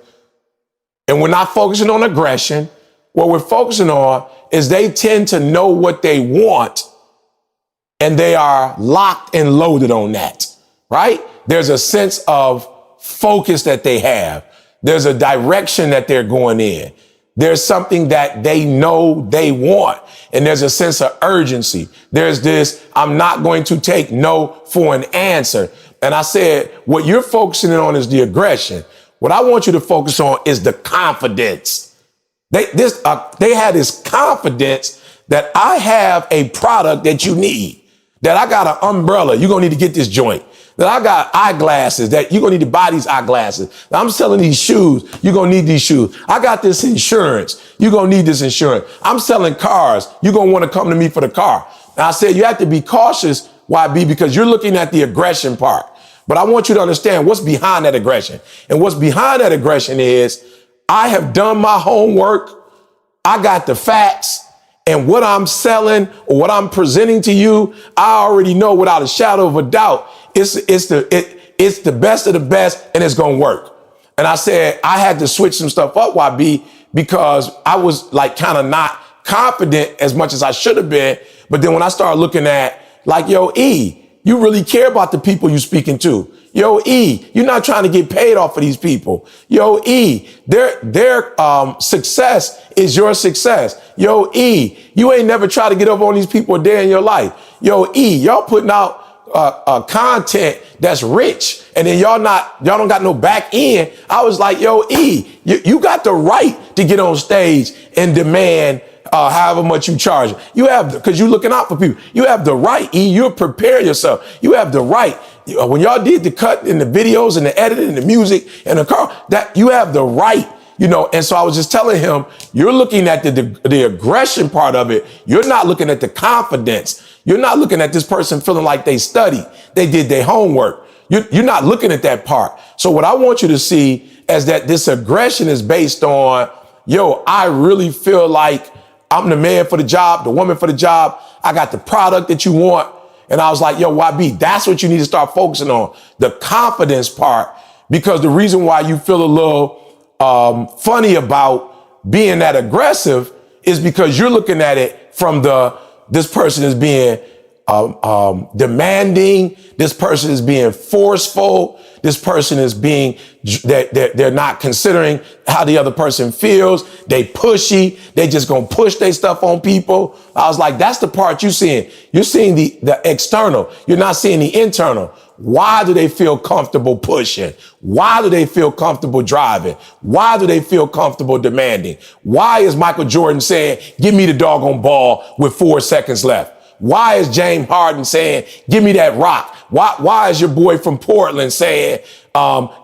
and we're not focusing on aggression, what we're focusing on is they tend to know what they want and they are locked and loaded on that. Right? There's a sense of focus that they have. There's a direction that they're going in. There's something that they know they want. And there's a sense of urgency. There's this, I'm not going to take no for an answer. And I said, what you're focusing on is the aggression. What I want you to focus on is the confidence. They had this confidence that I have a product that you need, that I got an umbrella. You're going to need to get this joint. That I got eyeglasses, that you're going to need to buy these eyeglasses. That I'm selling these shoes. You're going to need these shoes. I got this insurance. You're going to need this insurance. I'm selling cars. You're going to want to come to me for the car. Now I said, you have to be cautious, YB, because you're looking at the aggression part. But I want you to understand what's behind that aggression. And what's behind that aggression is I have done my homework. I got the facts. And what I'm selling or what I'm presenting to you, I already know without a shadow of a doubt, it's the best of the best and it's going to work. And I said, I had to switch some stuff up, YB, because I was like kind of not confident as much as I should have been. But then when I started looking at like, yo, E, you really care about the people you're speaking to. Yo, E, you're not trying to get paid off of these people. Yo, E, their success is your success. Yo, E, you ain't never tried to get up on these people a day in your life. Yo, E, y'all putting out content that's rich, and then y'all don't got no back end. I was like, yo, E, you got the right to get on stage and demand however much you charge. You have, because you're looking out for people. You have the right, E. You'll prepare yourself. You have the right. When y'all did the cut in the videos and the editing and the music and the car, that you have the right, and so I was just telling him, you're looking at the aggression part of it. You're not looking at the confidence. You're not looking at this person feeling like they studied, they did their homework. You're not looking at that part. So what I want you to see is that this aggression is based on, I really feel like I'm the man for the job, the woman for the job. I got the product that you want. And I was like, YB, that's what you need to start focusing on, the confidence part, because the reason why you feel a little funny about being that aggressive is because you're looking at it from this person is being demanding, this person is being forceful, this person is being, they're not considering how the other person feels, they pushy, they just gonna push their stuff on people. I was like, that's the part you're seeing. You're seeing the external, you're not seeing the internal. Why do they feel comfortable pushing? Why do they feel comfortable driving? Why do they feel comfortable demanding? Why is Michael Jordan saying, give me the doggone ball with 4 seconds left? Why is James Harden saying, give me that rock? Why is your boy from Portland saying,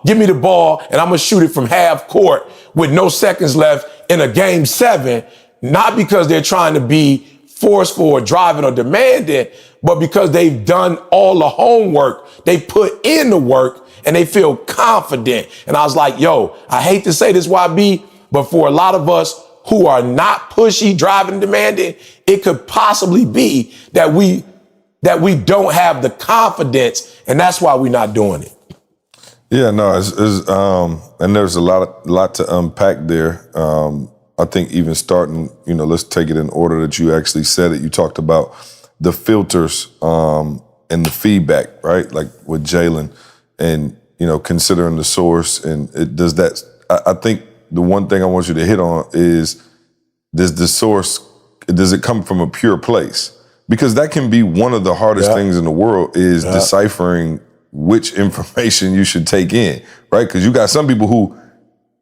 give me the ball and I'm going to shoot it from half court with no seconds left in a game 7? Not because they're trying to be forceful or driving or demanding, but because they've done all the homework. They put in the work and they feel confident. And I was like, I hate to say this, YB, but for a lot of us who are not pushy, driving, demanding, it could possibly be that we don't have the confidence, and that's why we're not doing it. Yeah, no, and there's a lot to unpack there. I think even starting, let's take it in order that you actually said it. You talked about the filters and the feedback, right? Like with Jalen, and considering the source, and it does that. I think the one thing I want you to hit on is, does it come from a pure place? Because that can be one of the hardest things in the world, is deciphering which information you should take in, right? Because you got some people who,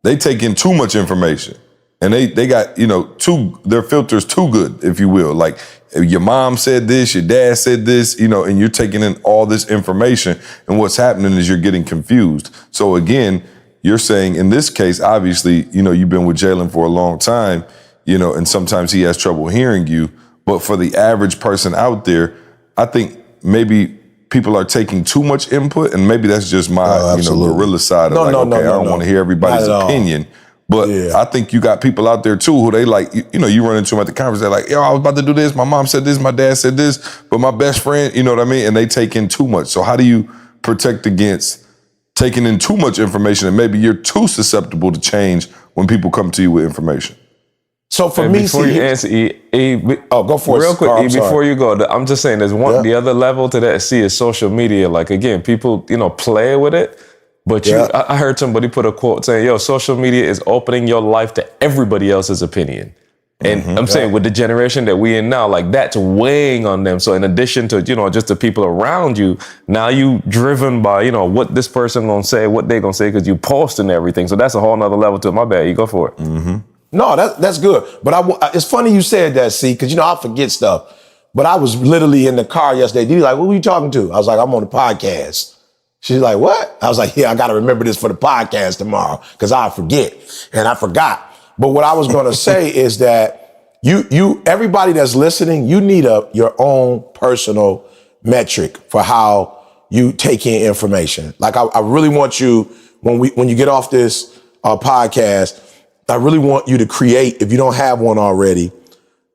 they take in too much information, and they got, their filter's too good, if you will. Like, your mom said this, your dad said this, and you're taking in all this information, and what's happening is you're getting confused. So again, you're saying in this case, obviously, you've been with Jalen for a long time, and sometimes he has trouble hearing you. But for the average person out there, I think maybe people are taking too much input, and maybe that's just my, gorilla side of I don't want to hear everybody's opinion. But I think you got people out there too who they like, you run into them at the conference, they're like, I was about to do this, my mom said this, my dad said this, but my best friend, you know what I mean? And they take in too much. So how do you protect against taking in too much information, and maybe you're too susceptible to change when people come to you with information? So for me, before you answer, go for it. Real quick, before you go, I'm just saying there's the other level to that, is social media. Like, again, people, play with it, but I heard somebody put a quote saying, social media is opening your life to everybody else's opinion. And I'm saying with the generation that we in now, like, that's weighing on them. So in addition to, just the people around you, now you driven by, what this person gonna say, what they gonna say, because you posting everything. So that's a whole nother level to it. My bad, you go for it. Mm-hmm. No, that's good. But it's funny you said that, see, because, I forget stuff. But I was literally in the car yesterday. Didi like, what were you talking to? I was like, I'm on the podcast. She's like, what? I was like, I got to remember this for the podcast tomorrow, because I forget. And I forgot. But what I was going to say is that everybody that's listening, you need your own personal metric for how you take in information. Like, I really want you, when you get off this podcast, I really want you to create, if you don't have one already,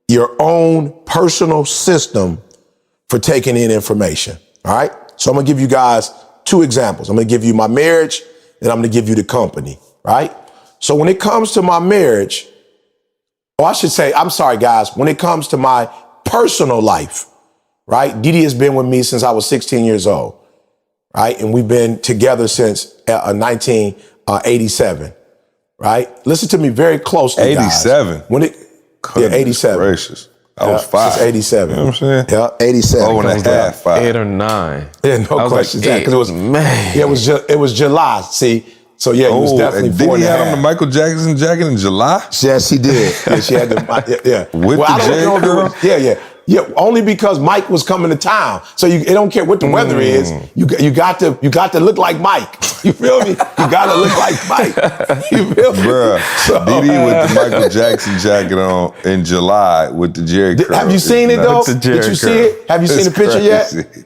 your own personal system for taking in information. All right. So I'm going to give you guys 2 examples. I'm going to give you my marriage, and I'm going to give you the company. Right. So when it comes to my marriage, or I should say, I'm sorry, guys, when it comes to my personal life, right? Didi has been with me since I was 16 years old, right? And we've been together since 1987, right? Listen to me very closely, 87? When it, 87. Gracious. I was 5. Since 87. You know what I'm saying? Yeah, 87. Oh, and a half, 5. 8 or 9. Yeah, no questions. Like, Because it was, man. It was July. See, So yeah, he was definitely and did 4 he and a have on the half. Michael Jackson jacket in July? Yes, he did. Yeah, she had the yeah. With the I don't J know if it curl? was- yeah. Only because Mike was coming to town, so it don't care what the weather is. You got to look like Mike. You feel me? You got to look like Mike. You feel me? Bruh, Didi with the Michael Jackson jacket on in July with the Jerry curl. Have you seen it though? Nuts. With the Jerry Did you see curl. it? Have you seen the It's picture yet? crazy.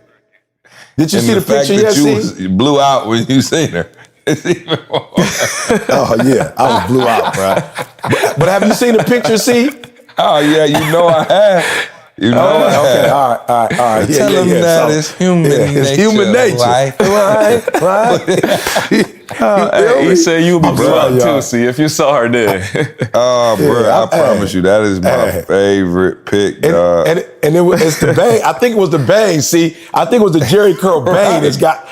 Did you And see the fact picture that yet? you blew out when you seen her. It's even more. Oh yeah, I was blew out, bro. But have you seen the picture? See? Oh yeah, you know I have. You know I have. Okay, all right. Tell him that So, it's human nature. It's human nature. Right? He said you would be I'm blew sorry, out y'all. too. See, if you saw her there. Oh, bro, Yeah, I promise you, that is my favorite pick, dog. And it's the bang. I think it was the bang. See, I think it was the Jerry curl bang that got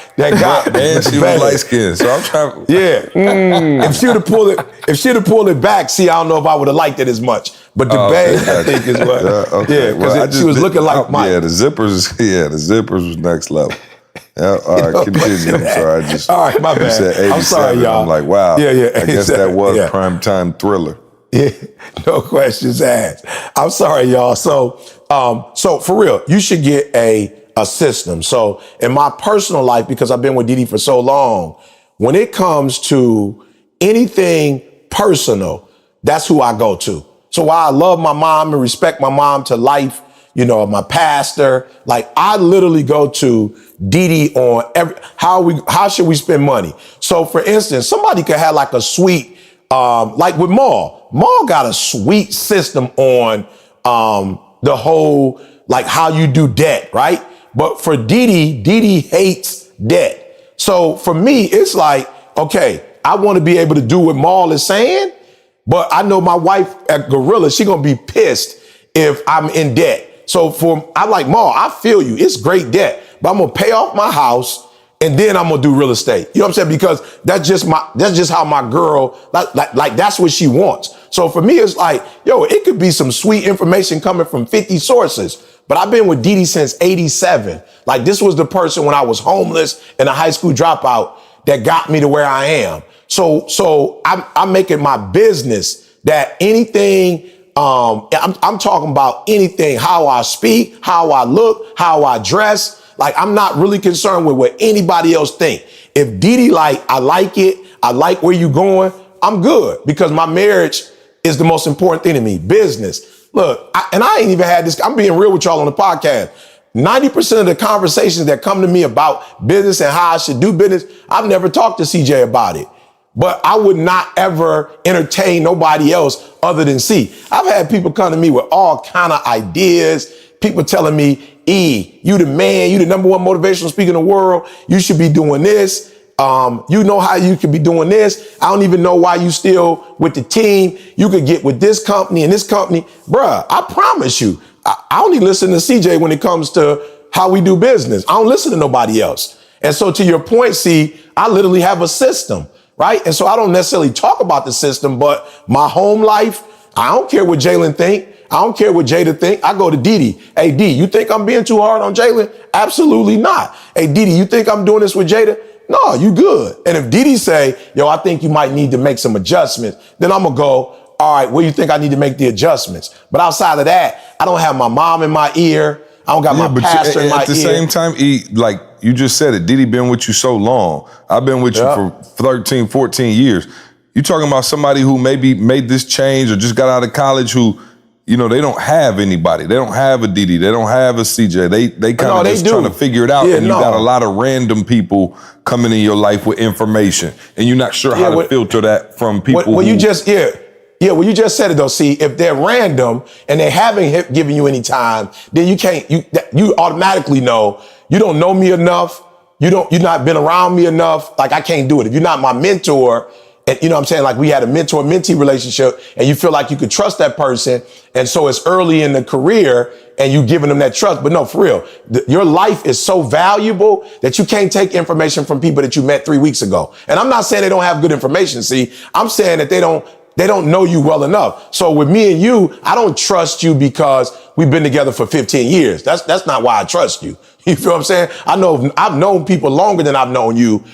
And she was bang. light skinned, so I'm trying. Yeah. If she'd have pulled it back, see, I don't know if I would have liked it as much. But the bang, I think, is what. Okay. Yeah, because she was looking like Mike. Yeah, the zippers was next level. Yeah, all right, continue. I'm sorry. I just, All right, my you bad. said 87. I'm sorry, y'all. I'm like, wow. Yeah. I guess that was Yeah. primetime Thriller. Yeah, no questions asked. I'm sorry, y'all. So for real, you should get a system. So in my personal life, because I've been with Didi for so long, when it comes to anything personal, that's who I go to. So while I love my mom and respect my mom to life, my pastor, like I literally go to Didi on how should we spend money? So for instance, somebody could have like a sweet, like with Maul. Maul got a sweet system on the whole, like how you do debt, right? But for Didi hates debt. So for me, it's like, okay, I want to be able to do what Maul is saying, but I know my wife at Gorilla, she gonna be pissed if I'm in debt. So I like Maul, I feel you, it's great debt, but I'm gonna pay off my house and then I'm gonna do real estate. You know what I'm saying? Because that's just how my girl, like that's what she wants. So for me, it's like, it could be some sweet information coming from 50 sources, but I've been with Didi since 87. Like this was the person when I was homeless and a high school dropout that got me to where I am. So I'm making my business that anything, I'm talking about anything, how I speak, how I look, how I dress. Like, I'm not really concerned with what anybody else think. If Didi I like it, I like where you going, I'm good because my marriage is the most important thing to me. Business. Look, I ain't even had this. I'm being real with y'all on the podcast. 90% of the conversations that come to me about business and how I should do business, I've never talked to CJ about it. But I would not ever entertain nobody else other than C. I've had people come to me with all kind of ideas. People telling me, E, you the man, you the number one motivational speaker in the world. You should be doing this. You know how you could be doing this. I don't even know why you still with the team. You could get with this company and this company. Bruh, I promise you, I only listen to CJ when it comes to how we do business. I don't listen to nobody else. And so to your point, C, I literally have a system, right? And so I don't necessarily talk about the system, but my home life, I don't care what Jalen think. I don't care what Jada think. I go to Didi. Hey, D, you think I'm being too hard on Jalen? Absolutely not. Hey, Didi, you think I'm doing this with Jada? No, you good. And if Didi say, I think you might need to make some adjustments, then I'm going to go, all right, where you think I need to make the adjustments? But outside of that, I don't have my mom in my ear. I don't got my pastor in my ear. At the same time, E, like you just said it, Didi been with you so long. I've been with you for 13, 14 years. You talking about somebody who maybe made this change or just got out of college who, they don't have anybody. They don't have a Didi. They don't have a CJ. They kind of just trying to figure it out. And you got a lot of random people coming in your life with information. And you're not sure how to filter that from people you just said it though. See, if they're random and they haven't given you any time, then you automatically know you don't know me enough. You're not been around me enough. Like I can't do it. If you're not my mentor, and you know what I'm saying? Like we had a mentor-mentee relationship and you feel like you could trust that person. And so it's early in the career and you giving them that trust. But no, for real, your life is so valuable that you can't take information from people that you met 3 weeks ago. And I'm not saying they don't have good information. See, I'm saying that they don't know you well enough. So with me and you, I don't trust you because we've been together for 15 years. That's not why I trust you. You feel what I'm saying? I've known people longer than I've known you.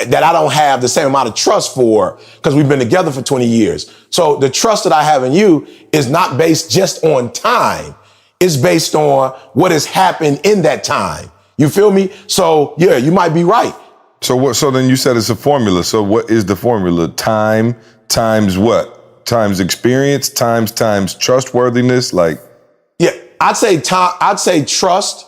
that I don't have the same amount of trust for because we've been together for 20 years. So the trust that I have in you is not based just on time. It's based on what has happened in that time. You feel me? So yeah, you might be right. So then you said it's a formula. So what is the formula? Time times what? Times experience, times trustworthiness, like? Yeah, I'd say time, I'd say trust,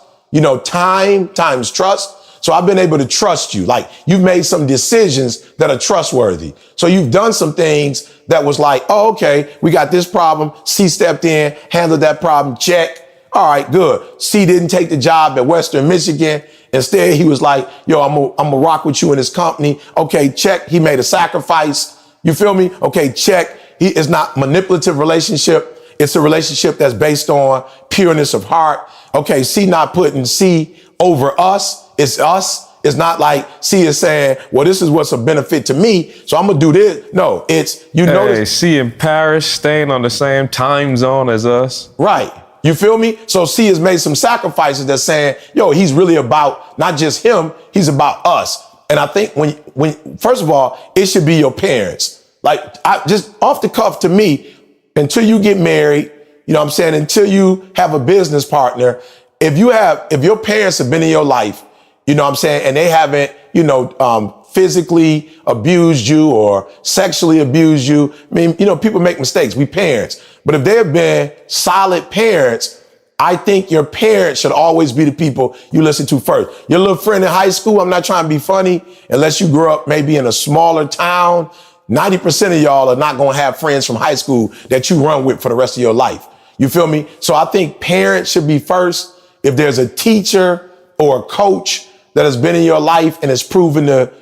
time times trust. So I've been able to trust you. Like you've made some decisions that are trustworthy. So you've done some things that was like, oh, okay, we got this problem. C stepped in, handled that problem. Check. All right, good. C didn't take the job at Western Michigan. Instead, he was like, yo, I'm gonna rock with you in this company. Okay, check. He made a sacrifice. You feel me? Okay, check. He is not manipulative relationship. It's a relationship that's based on pureness of heart. Okay, C not putting C over us. It's us. It's not like C is saying, well, this is what's a benefit to me, so I'm going to do this. No, it's, notice. C in Paris, staying on the same time zone as us. Right. You feel me? So C has made some sacrifices that's saying, yo, he's really about not just him, he's about us. And I think when first of all, it should be your parents. Like, just off the cuff to me, until you get married, until you have a business partner, if your parents have been in your life, and they haven't, physically abused you or sexually abused you. I mean, people make mistakes. We parents. But if they have been solid parents, I think your parents should always be the people you listen to first. Your little friend in high school, I'm not trying to be funny, unless you grew up maybe in a smaller town, 90% of y'all are not going to have friends from high school that you run with for the rest of your life. You feel me? So I think parents should be first. If there's a teacher or a coach that has been in your life and has proven to,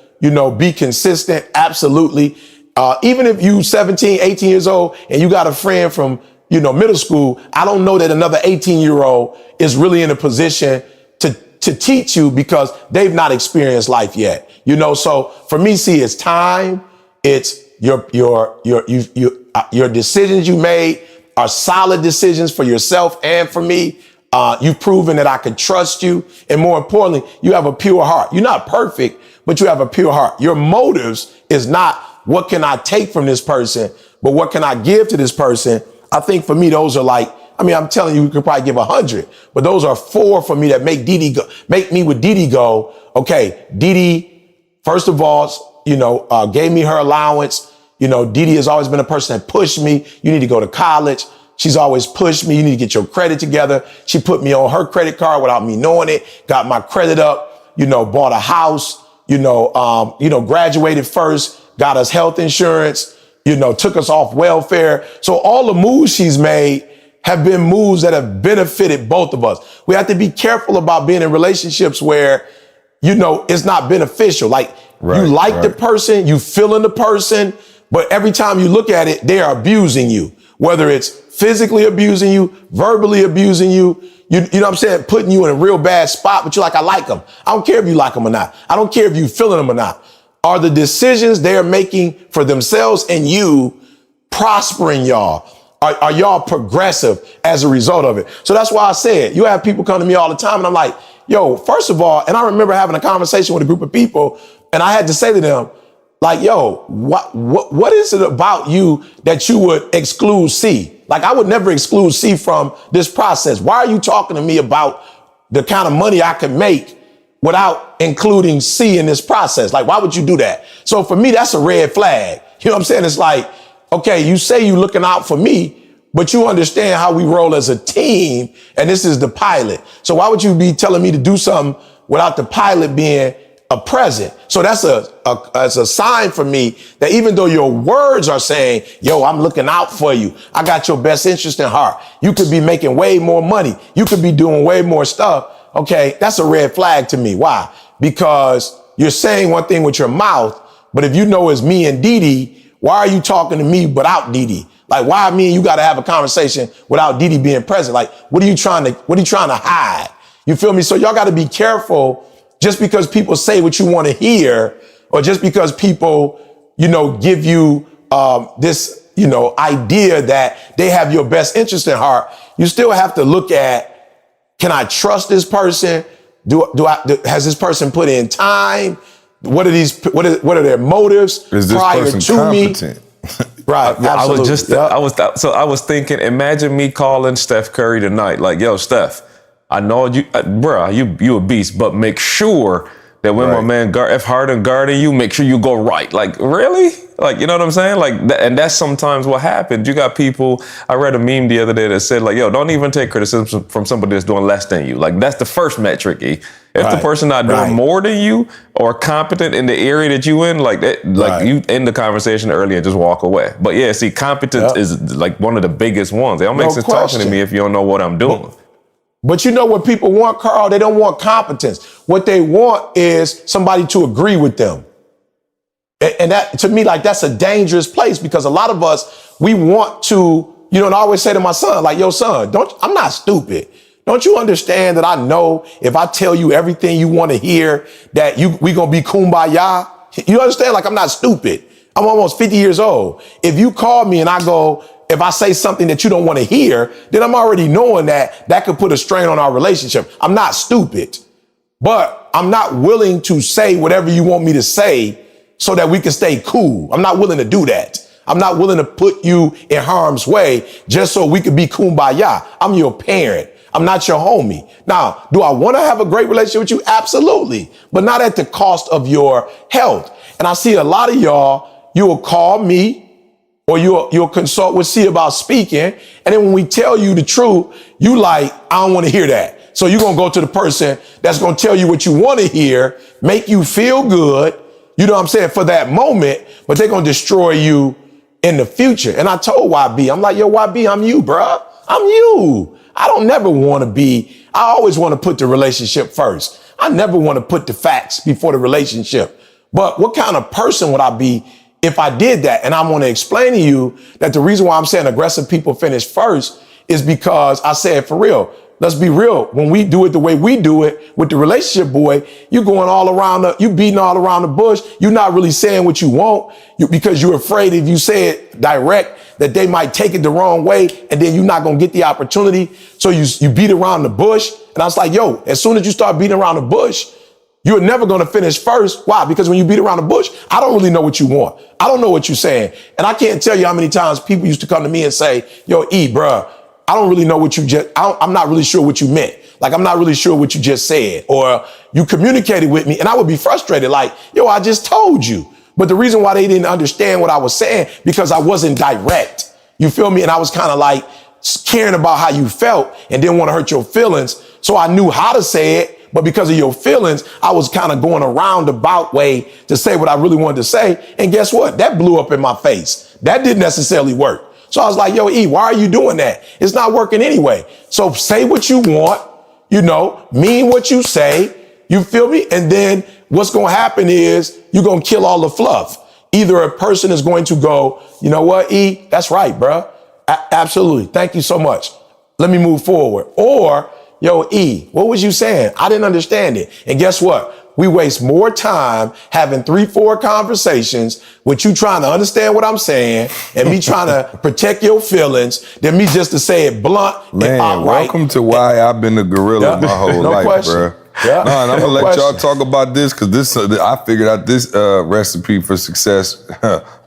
be consistent, absolutely. Even if you 17, 18 years old and you got a friend from, middle school, I don't know that another 18-year-old is really in a position to teach you because they've not experienced life yet. So for me, see, it's time. It's your decisions you made are solid decisions for yourself and for me. You've proven that I could trust you. And more importantly, you have a pure heart. You're not perfect, but you have a pure heart. Your motives is not what can I take from this person, but what can I give to this person? I think for me, those are like, I'm telling you, we could probably give 100, but those are 4 for me that make me with Didi go, okay, Didi, first of all, gave me her allowance. Didi has always been a person that pushed me. You need to go to college. She's always pushed me. You need to get your credit together. She put me on her credit card without me knowing it, got my credit up, bought a house, graduated first, got us health insurance, took us off welfare. So all the moves she's made have been moves that have benefited both of us. We have to be careful about being in relationships where, it's not beneficial. Like you like the person, you feeling the person, but every time you look at it, they are abusing you, whether it's physically abusing you, verbally abusing you, you know what I'm saying? Putting you in a real bad spot, but you're like, I like them. I don't care if you like them or not. I don't care if you feeling them or not. Are the decisions they're making for themselves and you prospering y'all? Are y'all progressive as a result of it? So that's why I said, you have people come to me all the time and I'm like, yo, first of all, and I remember having a conversation with a group of people and I had to say to them, like, yo, what is it about you that you would exclude C? Like, I would never exclude C from this process. Why are you talking to me about the kind of money I could make without including C in this process? Like, why would you do that? So for me, that's a red flag. You know what I'm saying? It's like, okay, you say you're looking out for me, but you understand how we roll as a team, and this is the pilot. So why would you be telling me to do something without the pilot being a present? So that's a sign for me that even though your words are saying, yo, I'm looking out for you, I got your best interest in heart, you could be making way more money, you could be doing way more stuff. Okay, that's a red flag to me. Why? Because you're saying one thing with your mouth, but if you know it's me and Didi, why are you talking to me without Didi? Like, why me and you got to have a conversation without Didi being present? Like, what are you trying to hide? You feel me? So y'all got to be careful. Just because people say what you want to hear, or just because people, give you this, idea that they have your best interest in heart, you still have to look at, can I trust this person? Has this person put in time? What are their motives Is this prior person to me? competent? Right. I was thinking, imagine me calling Steph Curry tonight, like, yo, Steph, I know you, you a beast, but make sure that when my man F. Harden guarding you, make sure you go right. Like, really? Like, you know what I'm saying? Like, and that's sometimes what happens. You got people, I read a meme the other day that said, like, yo, don't even take criticism from somebody that's doing less than you. Like, that's the first metric, E. If the person not doing more than you or competent in the area that you in, like that, like you end the conversation early and just walk away. But yeah, see, competence is like one of the biggest ones. It don't make sense talking to me if you don't know what I'm doing. But you know what people want, Carl? They don't want competence. What they want is somebody to agree with them. And that, to me, like, that's a dangerous place, because a lot of us, we want to, you know, and I always say to my son, like, yo, son, I'm not stupid. Don't you understand that I know if I tell you everything you want to hear, that we gonna be kumbaya? You understand? Like, I'm not stupid. I'm almost 50 years old. If you call me and if I say something that you don't want to hear, then I'm already knowing that could put a strain on our relationship. I'm not stupid, but I'm not willing to say whatever you want me to say so that we can stay cool. I'm not willing to do that. I'm not willing to put you in harm's way just so we could be kumbaya. I'm your parent. I'm not your homie. Now, do I want to have a great relationship with you? Absolutely, but not at the cost of your health. And I see a lot of y'all, you will call me or you'll consult with C about speaking. And then when we tell you the truth, you like, I don't want to hear that. So you're going to go to the person that's going to tell you what you want to hear, make you feel good, you know what I'm saying, for that moment, but they're going to destroy you in the future. And I told YB, I'm like, yo, YB, I'm you, bruh. I'm you. I don't never want to be, I always want to put the relationship first. I never want to put the facts before the relationship. But what kind of person would I be if I did that? And I want to explain to you that the reason why I'm saying aggressive people finish first is because I said, for real, let's be real. When we do it the way we do it with the relationship, boy, you going all around you beating all around the bush. You're not really saying what you want because you're afraid if you say it direct that they might take it the wrong way, and then you're not going to get the opportunity. So you beat around the bush. And I was like, yo, as soon as you start beating around the bush, you're never going to finish first. Why? Because when you beat around the bush, I don't really know what you want. I don't know what you're saying. And I can't tell you how many times people used to come to me and say, yo, E, bruh, I don't really know what I'm not really sure what you meant. Like, I'm not really sure what you just said, or you communicated with me. And I would be frustrated. Like, yo, I just told you. But the reason why they didn't understand what I was saying, because I wasn't direct. You feel me? And I was kind of like caring about how you felt and didn't want to hurt your feelings. So I knew how to say it. But because of your feelings, I was kind of going a roundabout way to say what I really wanted to say. And guess what? That blew up in my face. That didn't necessarily work. So I was like, yo, E, why are you doing that? It's not working anyway. So say what you want, you know, mean what you say. You feel me? And then what's going to happen is you're going to kill all the fluff. Either a person is going to go, you know what, E, that's right, bro. Absolutely. Thank you so much. Let me move forward. Or, yo, E, what was you saying? I didn't understand it. And guess what? We waste more time having 3-4 conversations with you trying to understand what I'm saying and me trying to protect your feelings than me just to say it blunt. Man, welcome to why I've been a gorilla my whole life, bro. Yeah. No, and I'm gonna let y'all talk about this because this I figured out this recipe for success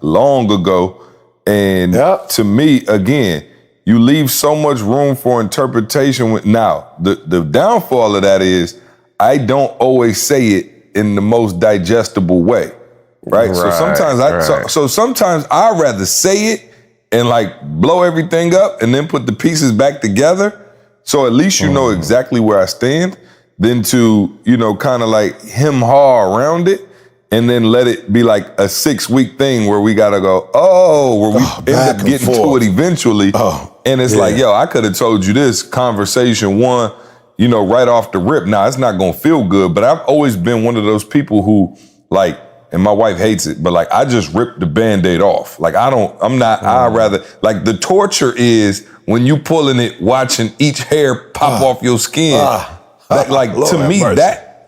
long ago. And to me, again, you leave so much room for interpretation. Now, the downfall of that is I don't always say it in the most digestible way, right? So sometimes sometimes I'd rather say it and like blow everything up and then put the pieces back together. So at least you know exactly where I stand, than to, you know, kind of like hem-haw around it and then let it be like a 6-week thing where we gotta go, where we end up getting to it eventually. And it's like, yo, I could have told you this conversation one, you know, right off the rip. Now, it's not gonna feel good, but I've always been one of those people who, like, and my wife hates it, but like, I just ripped the Band-Aid off. Like, I'd rather, like, the torture is when you pulling it, watching each hair pop off your skin. To me,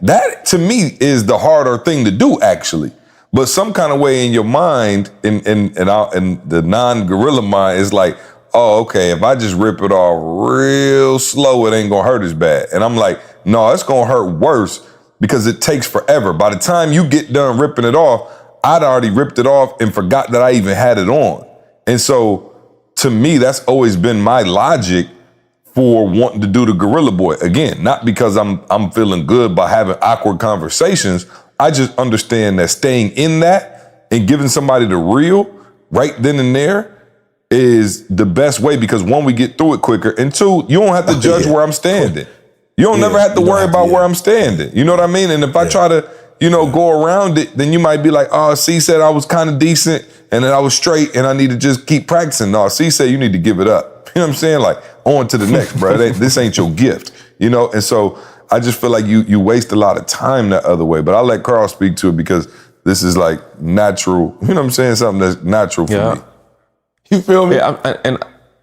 that to me is the harder thing to do, actually. But some kind of way in your mind, in the non-gorilla mind, is like, oh, okay, if I just rip it off real slow, it ain't gonna hurt as bad. And I'm like, no, it's gonna hurt worse because it takes forever. By the time you get done ripping it off, I'd already ripped it off and forgot that I even had it on. And so to me, that's always been my logic for wanting to do the Gorilla Boy. Again, not because I'm feeling good by having awkward conversations. I just understand that staying in that and giving somebody the real right then and there is the best way, because one, we get through it quicker, and two, you don't have to judge where I'm standing. You don't never have to worry about where I'm standing. You know what I mean? And if I try to, go around it, then you might be like, oh, C said I was kind of decent and then I was straight and I need to just keep practicing. No, C said you need to give it up. You know what I'm saying? Like, on to the next, bro. This ain't your gift, And so I just feel like you waste a lot of time that other way. But I'll let Carl speak to it, because this is like natural, you know what I'm saying? Something that's natural for me. You feel me? Yeah, and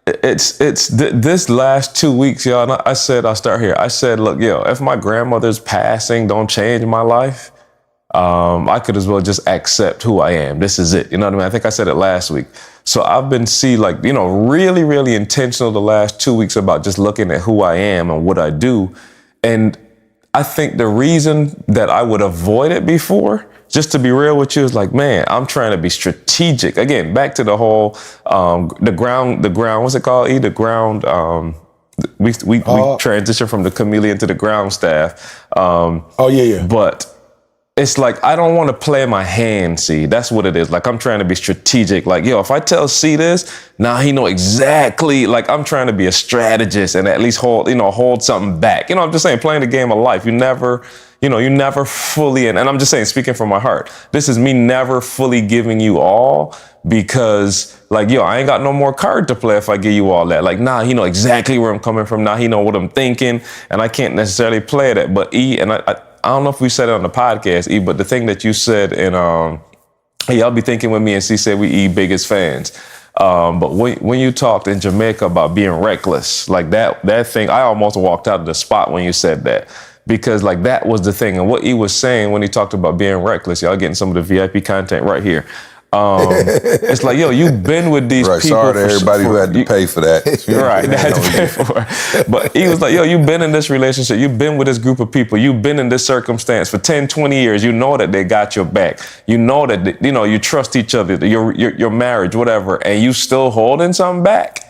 it's this last 2 weeks, y'all. And I said, I'll start here. I said, look, if my grandmother's passing don't change my life, I could as well just accept who I am. This is it. You know what I mean? I think I said it last week. So I've been really, really intentional the last 2 weeks about just looking at who I am and what I do. And I think the reason that I would avoid it before, just to be real with you, is like, man, I'm trying to be strategic. Again, back to the whole, the ground, what's it called? The ground, we transitioned from the chameleon to the ground staff. But it's like, I don't want to play my hand, see. That's what it is. Like, I'm trying to be strategic. Like, if I tell C this, now he know exactly. Like, I'm trying to be a strategist and at least hold something back. I'm just saying, playing the game of life. You never fully, and I'm just saying, speaking from my heart, this is me never fully giving you all, because like, I ain't got no more card to play if I give you all that. Like, nah, he know exactly where I'm coming from. Now he know what I'm thinking, and I can't necessarily play that. But E, and I don't know if we said it on the podcast, E, but the thing that you said in, y'all be thinking with me, and C said we E biggest fans. But when you talked in Jamaica about being reckless, like that thing, I almost walked out of the spot when you said that. Because like that was the thing. And what he was saying when he talked about being reckless, y'all getting some of the VIP content right here. It's like, you've been with these people. Sorry to everybody who had to pay for that. Right, they had to pay for it. But he was like, you've been in this relationship. You've been with this group of people. You've been in this circumstance for 10, 20 years. You know that they got your back. You know that, you trust each other, your marriage, whatever, and you still holding something back.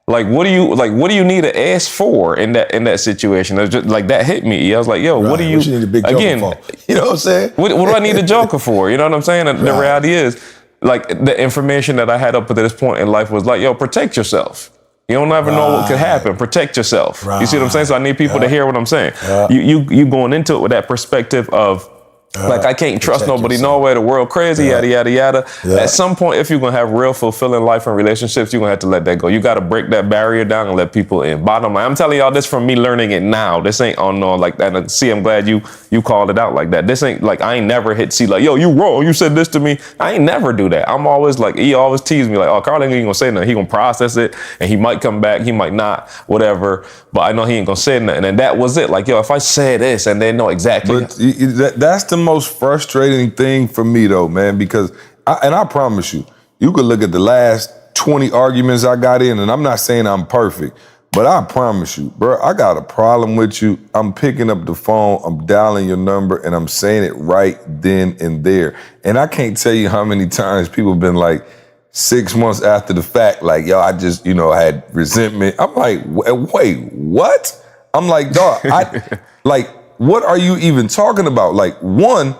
Like, what do you need to ask for in that situation? Just, like, that hit me. I was like, what do you need a big joker for? You know what I'm saying? What do I need a joker for? You know what I'm saying? And the reality is, like, the information that I had up to this point in life was like, protect yourself. You don't ever know what could happen. Protect yourself. You see what I'm saying? So I need people to hear what I'm saying. You going into it with that perspective of, like, I can't trust nobody, nowhere, the world crazy, yada, yada, yada. At some point, if you're going to have real fulfilling life and relationships, you're going to have to let that go. You got to break that barrier down and let people in. Bottom line, I'm telling y'all this from me learning it now. This ain't like that. And see, I'm glad you called it out like that. This ain't like, I ain't never hit C like, you wrong. You said this to me. I ain't never do that. I'm always like, he always tease me like, oh, Carl ain't going to say nothing. He going to process it and he might come back. He might not, whatever. But I know he ain't going to say nothing. And that was it. Like, if I say this and they know exactly. But that's the most frustrating thing for me, though, man, because I promise you could look at the last 20 arguments I got in, and I'm not saying I'm perfect, but I promise you, bro, I got a problem with you. I'm picking up the phone, I'm dialing your number, and I'm saying it right then and there. And I can't tell you how many times people have been like, 6 months after the fact, like, I just, I had resentment. I'm like, wait, what? I'm like, dog, what are you even talking about? Like, one,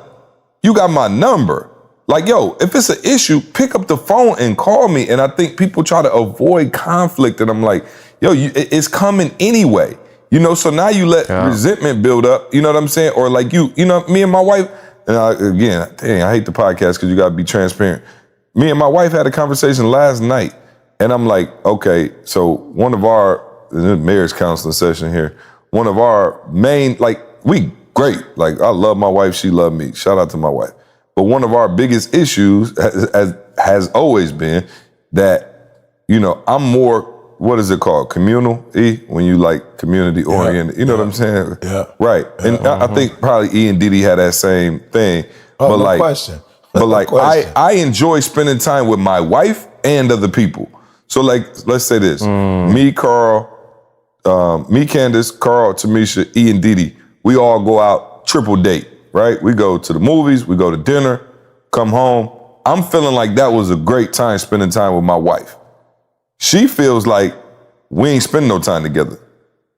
you got my number. Like, if it's an issue, pick up the phone and call me. And I think people try to avoid conflict. And I'm like, it's coming anyway. So now you let resentment build up. You know what I'm saying? Or like me and my wife, and I hate the podcast because you got to be transparent. Me and my wife had a conversation last night. And I'm like, okay, so one of our marriage counseling session here, one of our main, we great. Like, I love my wife. She loved me. Shout out to my wife. But one of our biggest issues has always been that, I'm more, what is it called? Communal, when you like community oriented. You know what I'm saying? Yeah. Right. And I think probably E and Diddy had that same thing. Oh, no question. But like, I enjoy spending time with my wife and other people. So like, let's say this, me, Carl, me, Candace, Carl, Tamisha, E and Diddy, we all go out triple date. right? We go to the movies, we go to dinner, come home. I'm feeling like that was a great time spending time with my wife. She feels like we ain't spending no time together,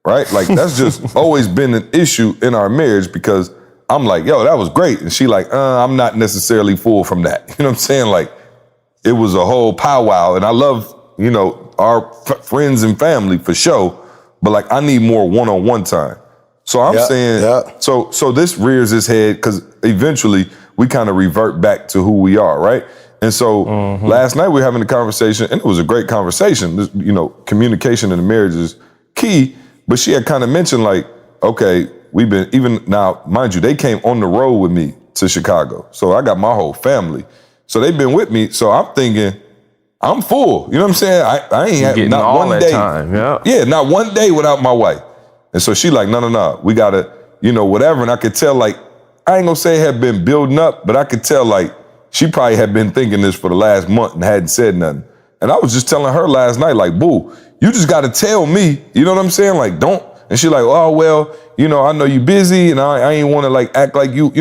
right? Like that's just always been an issue in our marriage because I'm like, yo, that was great. And she like, I'm not necessarily full from that. You know what I'm saying? Like it was a whole powwow and I love, you know, our friends and family for sure, but like I need more one-on-one time. So I'm saying, so this rears its head because eventually we kind of revert back to who we are, right? And so last night we were having a conversation and it was a great conversation. This, you know, communication in the marriage is key, but she had kind of mentioned like, okay, we've been, even now, mind you, they came on the road with me to Chicago. So I got my whole family. So they've been with me. So I'm thinking, I'm full. You know what I'm saying? I ain't had not one day. Time, yeah, not one day without my wife. And so she like, no, we gotta, you know, whatever. And I could tell like, I ain't gonna say it had been building up, but I could tell like, she probably had been thinking this for the last month and hadn't said nothing. And I was just telling her last night, like, boo, you just gotta tell me, you know what I'm saying? Like, don't. And she like, oh, well, you know, I know you busy and I ain't wanna like act like you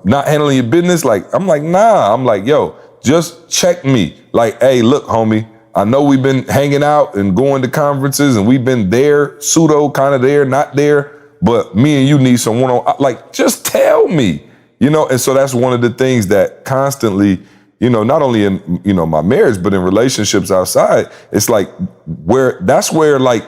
not handling your business. Like, I'm like, nah. I'm like, yo, just check me. Like, hey, look, homie, I know we've been hanging out and going to conferences and we've been there, pseudo kind of there, not there, but me and you need some one-on-one. Like, just tell me, you know? And so that's one of the things that constantly, you know, not only in, you know, my marriage, but in relationships outside, it's like that's where like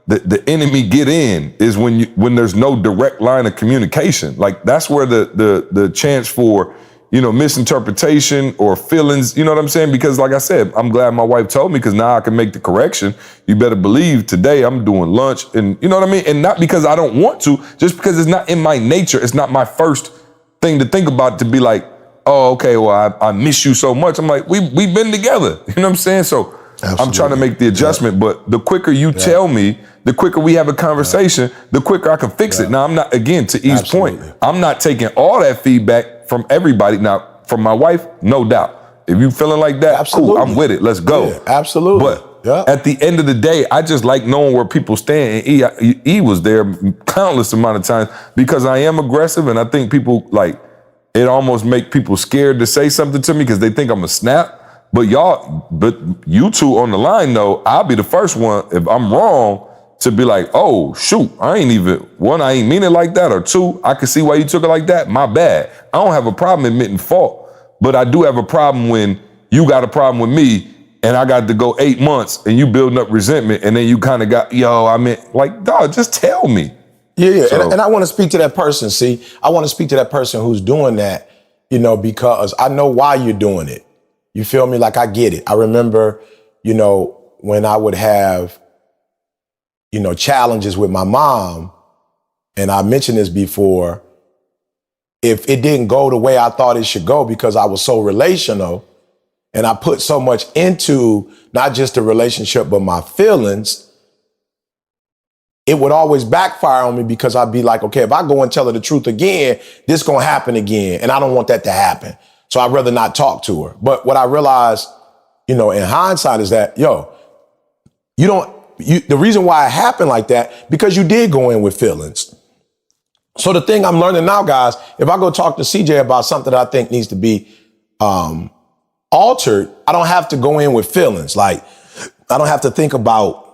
the enemy get in is when there's no direct line of communication. Like that's where the chance for, you know, misinterpretation or feelings, you know what I'm saying? Because like I said, I'm glad my wife told me because now I can make the correction. You better believe today I'm doing lunch and you know what I mean? And not because I don't want to, just because it's not in my nature. It's not my first thing to think about to be like, oh, okay, well, I miss you so much. I'm like, we've been together. You know what I'm saying? So absolutely. I'm trying to make the adjustment, but the quicker you tell me, the quicker we have a conversation, the quicker I can fix it. Now, I'm not, again, to E's point, I'm not taking all that feedback from everybody. Now, from my wife, no doubt. If you feeling like that, cool, I'm with it. Let's go. Yeah, absolutely. But at the end of the day, I just like knowing where people stand. And E was there countless amount of times because I am aggressive and I think people like, it almost make people scared to say something to me because they think I'm a snap. But you two on the line though, I'll be the first one if I'm wrong to be like, oh shoot, I ain't mean it like that, or two, I can see why you took it like that, my bad. I don't have a problem admitting fault, but I do have a problem when you got a problem with me and I got to go 8 months and you building up resentment and then you kind of got, like, dog, just tell me. Yeah. So, and I want to speak to that person, see? I want to speak to that person who's doing that, you know, because I know why you're doing it. You feel me? Like, I get it. I remember, you know, when I would have, you know, challenges with my mom, and I mentioned this before, if it didn't go the way I thought it should go because I was so relational and I put so much into not just the relationship, but my feelings, it would always backfire on me because I'd be like, okay, if I go and tell her the truth again, this gonna happen again. And I don't want that to happen. So I'd rather not talk to her. But what I realized, you know, in hindsight is that, the reason why it happened like that, because you did go in with feelings. So the thing I'm learning now, guys, if I go talk to CJ about something that I think needs to be altered, I don't have to go in with feelings. Like, I don't have to think about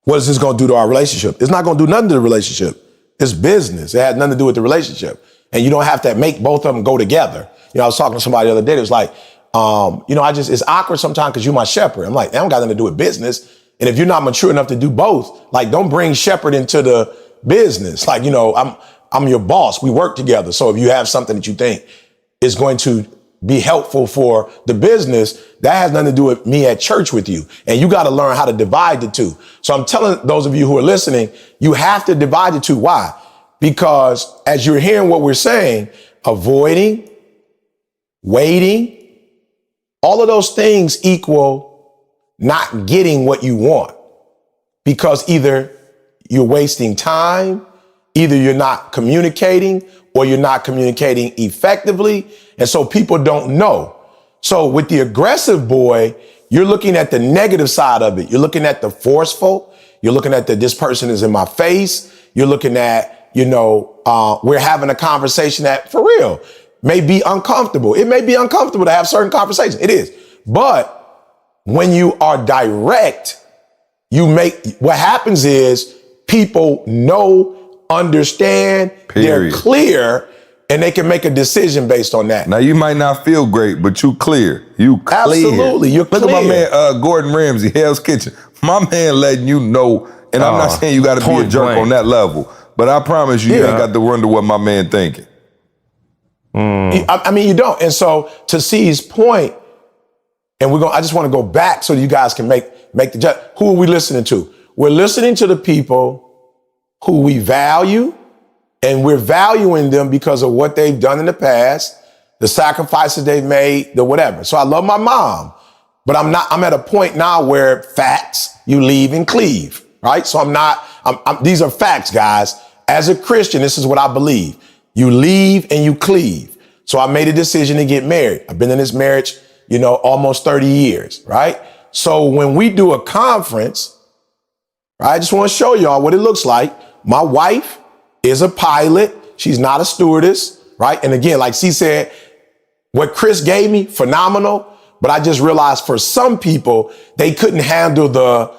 what is this going to do to our relationship. It's not going to do nothing to the relationship. It's business. It has nothing to do with the relationship. And you don't have to make both of them go together. You know, I was talking to somebody the other day that was like, it's awkward sometimes because you're my shepherd. I'm like, that don't got nothing to do with business. And if you're not mature enough to do both, like, don't bring shepherd into the business. Like, you know, I'm your boss. We work together. So if you have something that you think is going to be helpful for the business, that has nothing to do with me at church with you. And you got to learn how to divide the two. So I'm telling those of you who are listening, you have to divide the two. Why? Because as you're hearing what we're saying, avoiding, waiting, all of those things equal not getting what you want, because either you're wasting time, either you're not communicating, or you're not communicating effectively. And so people don't know. So with the aggressive boy, you're looking at the negative side of it. You're looking at the forceful. You're looking at this person is in my face. You're looking at, we're having a conversation that, for real, may be uncomfortable. It may be uncomfortable to have certain conversations. It is. But when you are direct, what happens is people know, understand, Period. they're clear, and they can make a decision based on that. Now, you might not feel great, but you clear. You clear. Absolutely, you're Look clear. at my man, Gordon Ramsay, Hell's Kitchen. My man letting you know, and I'm not saying you got to be a point jerk blank. on that level, but I promise you, you Yeah. ain't got to wonder what my man thinking. I mean, you don't. And so to C's point, and I just want to go back so you guys can make the judge. Who are we listening to? We're listening to the people who we value, and we're valuing them because of what they've done in the past, the sacrifices they've made, the whatever. So I love my mom, but I'm at a point now where facts, you leave and cleave, right? So these are facts, guys. As a Christian, this is what I believe. You leave and you cleave. So I made a decision to get married. I've been in this marriage, almost 30 years, right? So when we do a conference, I just want to show y'all what it looks like. My wife is a pilot. She's not a stewardess, right? And again, like C said, what Chris gave me, phenomenal. But I just realized for some people, they couldn't handle the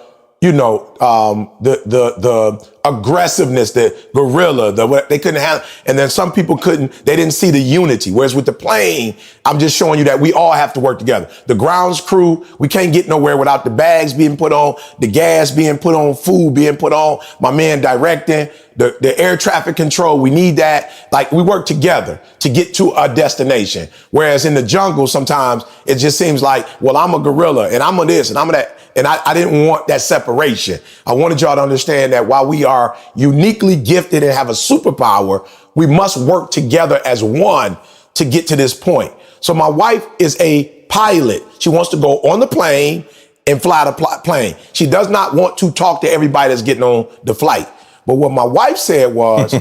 aggressiveness, the gorilla, they couldn't handle. And then some people they didn't see the unity. Whereas with the plane, I'm just showing you that we all have to work together. The grounds crew, we can't get nowhere without the bags being put on, the gas being put on, food being put on, my man directing, the air traffic control. We need that. Like, we work together to get to a destination. Whereas in the jungle, sometimes it just seems like, well, I'm a gorilla and I'm a this and I'm a that. And I didn't want that separation. I wanted y'all to understand that while we are uniquely gifted and have a superpower, we must work together as one to get to this point. So my wife is a pilot. She wants to go on the plane and fly the plane. She does not want to talk to everybody that's getting on the flight. But what my wife said was,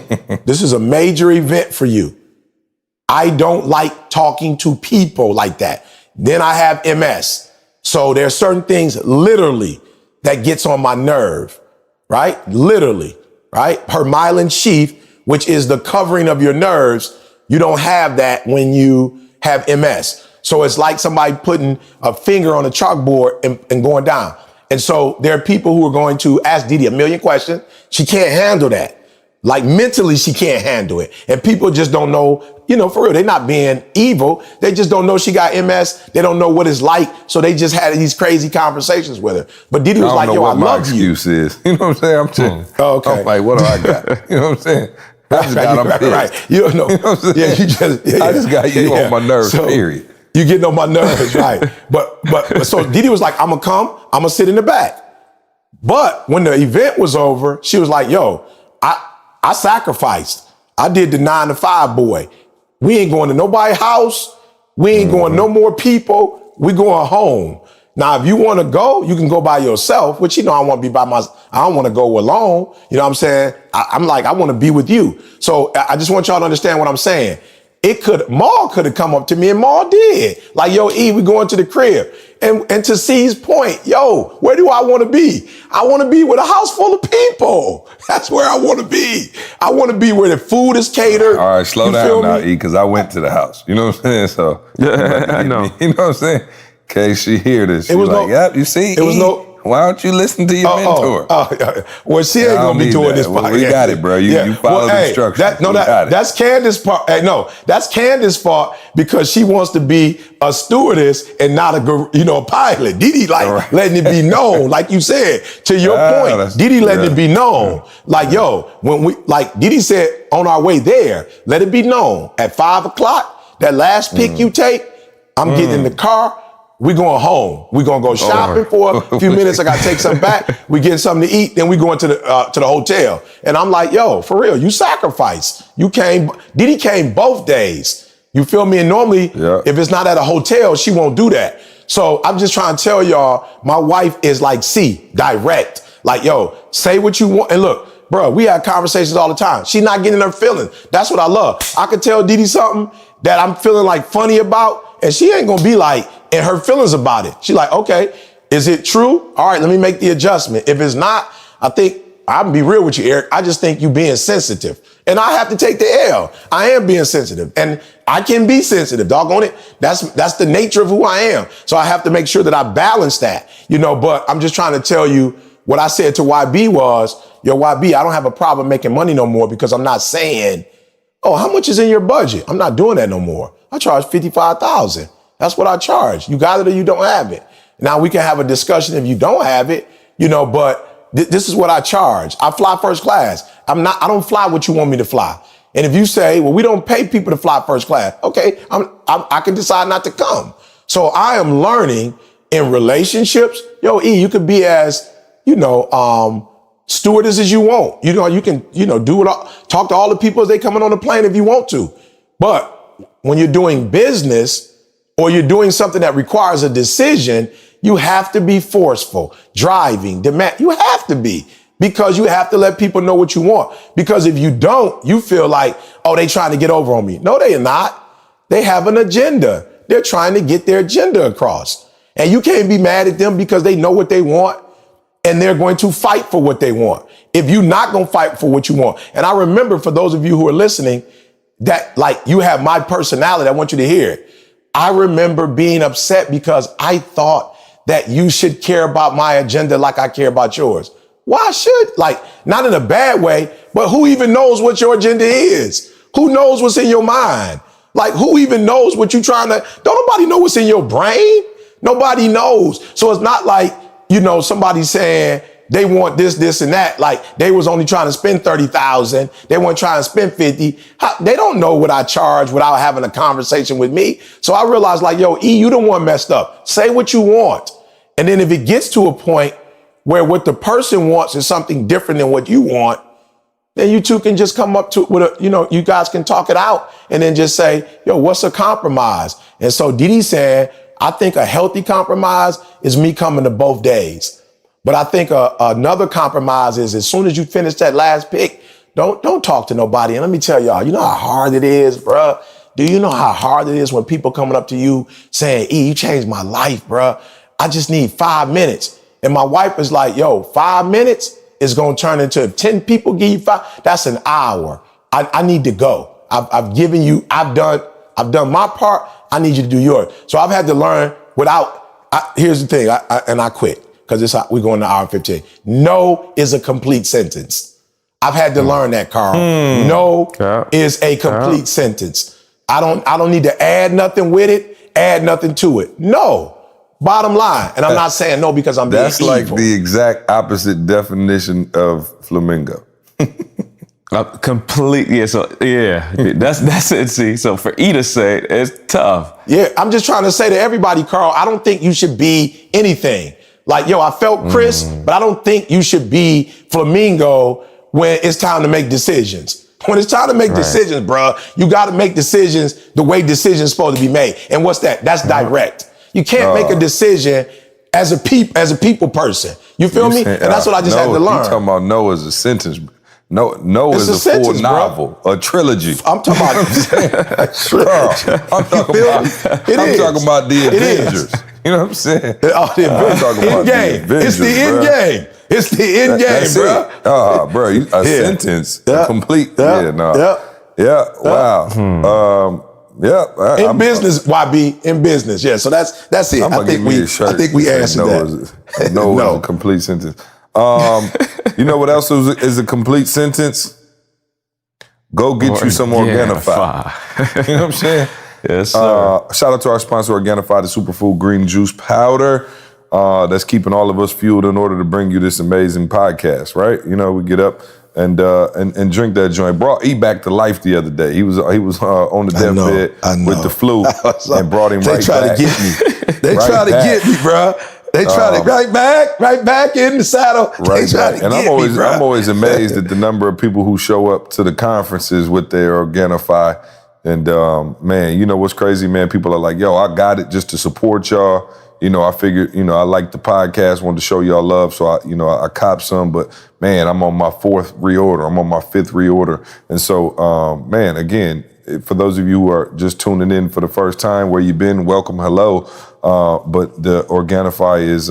this is a major event for you. I don't like talking to people like that. Then I have MS. So there are certain things literally that gets on my nerve, right? Literally, right? Her myelin sheath, which is the covering of your nerves, you don't have that when you have MS. So it's like somebody putting a finger on a chalkboard and going down. And so there are people who are going to ask Didi a million questions. She can't handle that. Like, mentally, she can't handle it. And people just don't know, for real, they're not being evil. They just don't know she got MS. They don't know what it's like. So they just had these crazy conversations with her. But Didi was like, yo, I love you. Excuse is. You know what I'm saying? I'm just, okay. I'm like, what do I got? You know what I'm saying? I just got them pissed. Right. You don't know. You know what I'm saying? I just got you on my nerves, period. You getting on my nerves, right? But so Didi was like, I'm gonna sit in the back. But when the event was over, she was like, yo, I sacrificed. I did the 9 to 5 boy. We ain't going to nobody's house. We ain't going no more people. We going home. Now, if you want to go, you can go by yourself, which, I want to be by myself. I don't want to go alone. You know what I'm saying? I'm like, I want to be with you. So I just want y'all to understand what I'm saying. Maul could have come up to me, and Maul did. Like, yo, E, we going to the crib. And to C's point, yo, where do I want to be? I want to be with a house full of people. That's where I want to be. I want to be where the food is catered. All right, slow down now, E, because I went to the house. You know what I'm saying? So, I know. You know what I'm saying? In case she hear this, she's like, yep, you see, it was E, why don't you listen to your mentor? Well, she ain't going to be doing this. Well, we got it, bro. You follow the instructions. That's Candace's part. That's Candace's part, because she wants to be a stewardess and not a pilot. Didi letting it be known, like you said, to your point, Didi letting it be known. Like, yo, Didi said on our way there, let it be known at 5 o'clock, that last pick you take, I'm getting in the car. We going home. We gonna go shopping for a few minutes. I gotta take something back. We getting something to eat. Then we going to the hotel. And I'm like, yo, for real, you sacrificed. Didi came both days. You feel me? And normally, if it's not at a hotel, she won't do that. So I'm just trying to tell y'all, my wife is like C, direct. Like, yo, say what you want. And look, bro, we have conversations all the time. She's not getting her feelings. That's what I love. I could tell Didi something that I'm feeling like funny about, and she ain't gonna be like in her feelings about it. She's like, okay, is it true? All right, let me make the adjustment. If it's not, I think I'll be real with you, Eric. I just think you being sensitive. And I have to take the L. I am being sensitive. And I can be sensitive, doggone it. That's the nature of who I am. So I have to make sure that I balance that, but I'm just trying to tell you what I said to YB was, yo, YB, I don't have a problem making money no more because I'm not saying, oh, how much is in your budget? I'm not doing that no more. I charge $55,000. That's what I charge. You got it or you don't have it. Now we can have a discussion if you don't have it, but this is what I charge. I fly first class. I don't fly what you want me to fly. And if you say, well, we don't pay people to fly first class. Okay, I can decide not to come. So I am learning in relationships. Yo, E, you could be as, stewardess as you want. You can, do it all, talk to all the people as they coming on the plane if you want to. But when you're doing business or you're doing something that requires a decision, you have to be forceful, driving, demand. You have to be, because you have to let people know what you want. Because if you don't, you feel like, oh, they trying to get over on me. No, they are not. They have an agenda. They're trying to get their agenda across. And you can't be mad at them because they know what they want and they're going to fight for what they want. If you're not going to fight for what you want. And I remember, for those of you who are listening, that like you have my personality. I want you to hear it. I remember being upset because I thought that you should care about my agenda like I care about yours. Why should? Like, not in a bad way, but who even knows what your agenda is? Who knows what's in your mind? Like, who even knows what you're trying to, don't nobody know what's in your brain? Nobody knows. So it's not like, somebody saying they want this, and that. Like, they was only trying to spend 30,000. They weren't trying to spend 50. They don't know what I charge without having a conversation with me. So I realized, like, yo, E, you the one messed up. Say what you want. And then if it gets to a point where what the person wants is something different than what you want, then you two can just come up to with a, you guys can talk it out and then just say, yo, what's a compromise? And so Didi said, I think a healthy compromise is me coming to both days. But I think another compromise is, as soon as you finish that last pick, don't talk to nobody. And let me tell y'all, you know how hard it is, bruh? Do you know how hard it is when people coming up to you saying, E, you changed my life, bruh. I just need 5 minutes. And my wife is like, yo, 5 minutes is going to turn into, if 10 people give you 5, that's an hour. I need to go. I've given you, I've done my part. I need you to do yours. So I've had to learn here's the thing, I quit because we're going to hour 15. No is a complete sentence. I've had to learn that, Carl. No is a complete sentence. I don't need to add nothing with it, add nothing to it. No. Bottom line. And I'm not saying no because I'm being evil. That's like the exact opposite definition of flamingo. Completely. Yeah. That's it. See, so for E to say it, it's tough. Yeah. I'm just trying to say to everybody, Carl, I don't think you should be anything. Like, yo, I felt Chris, but I don't think you should be flamingo when it's time to make decisions. When it's time to make decisions, bro, you got to make decisions the way decisions supposed to be made. And what's that? That's direct. You can't make a decision as a people person. You feel me? And that's what I just had to learn. You talking about no as a sentence. No is a full novel, a trilogy. I'm talking about I'm talking about the Avengers. You know what I'm saying? Oh, the end game. It's the end game. It's the end game, bro. Bro, a sentence, a complete. Yeah, wow. In business, YB, in business. Yeah, so that's it. I think we answered that. No is a complete sentence. You know what else is a complete sentence? Go get you some Organifi. You know what I'm saying? Yes, sir. Shout out to our sponsor, Organifi, the superfood green juice powder. That's keeping all of us fueled in order to bring you this amazing podcast, right? We get up and drink that joint. Brought E back to life the other day. He was on the deathbed with the flu and brought him right back. They try to get me. They try to get me, bro. They try to right back in the saddle. Right back. And I'm always amazed at the number of people who show up to the conferences with their Organifi. And man, you know what's crazy, man? People are like, yo, I got it just to support y'all. I figured, I like the podcast, wanted to show y'all love. So I copped some, but man, I'm on my 4th reorder. I'm on my 5th reorder. And so, man, again, for those of you who are just tuning in for the first time, where you been, welcome, hello. But the Organifi is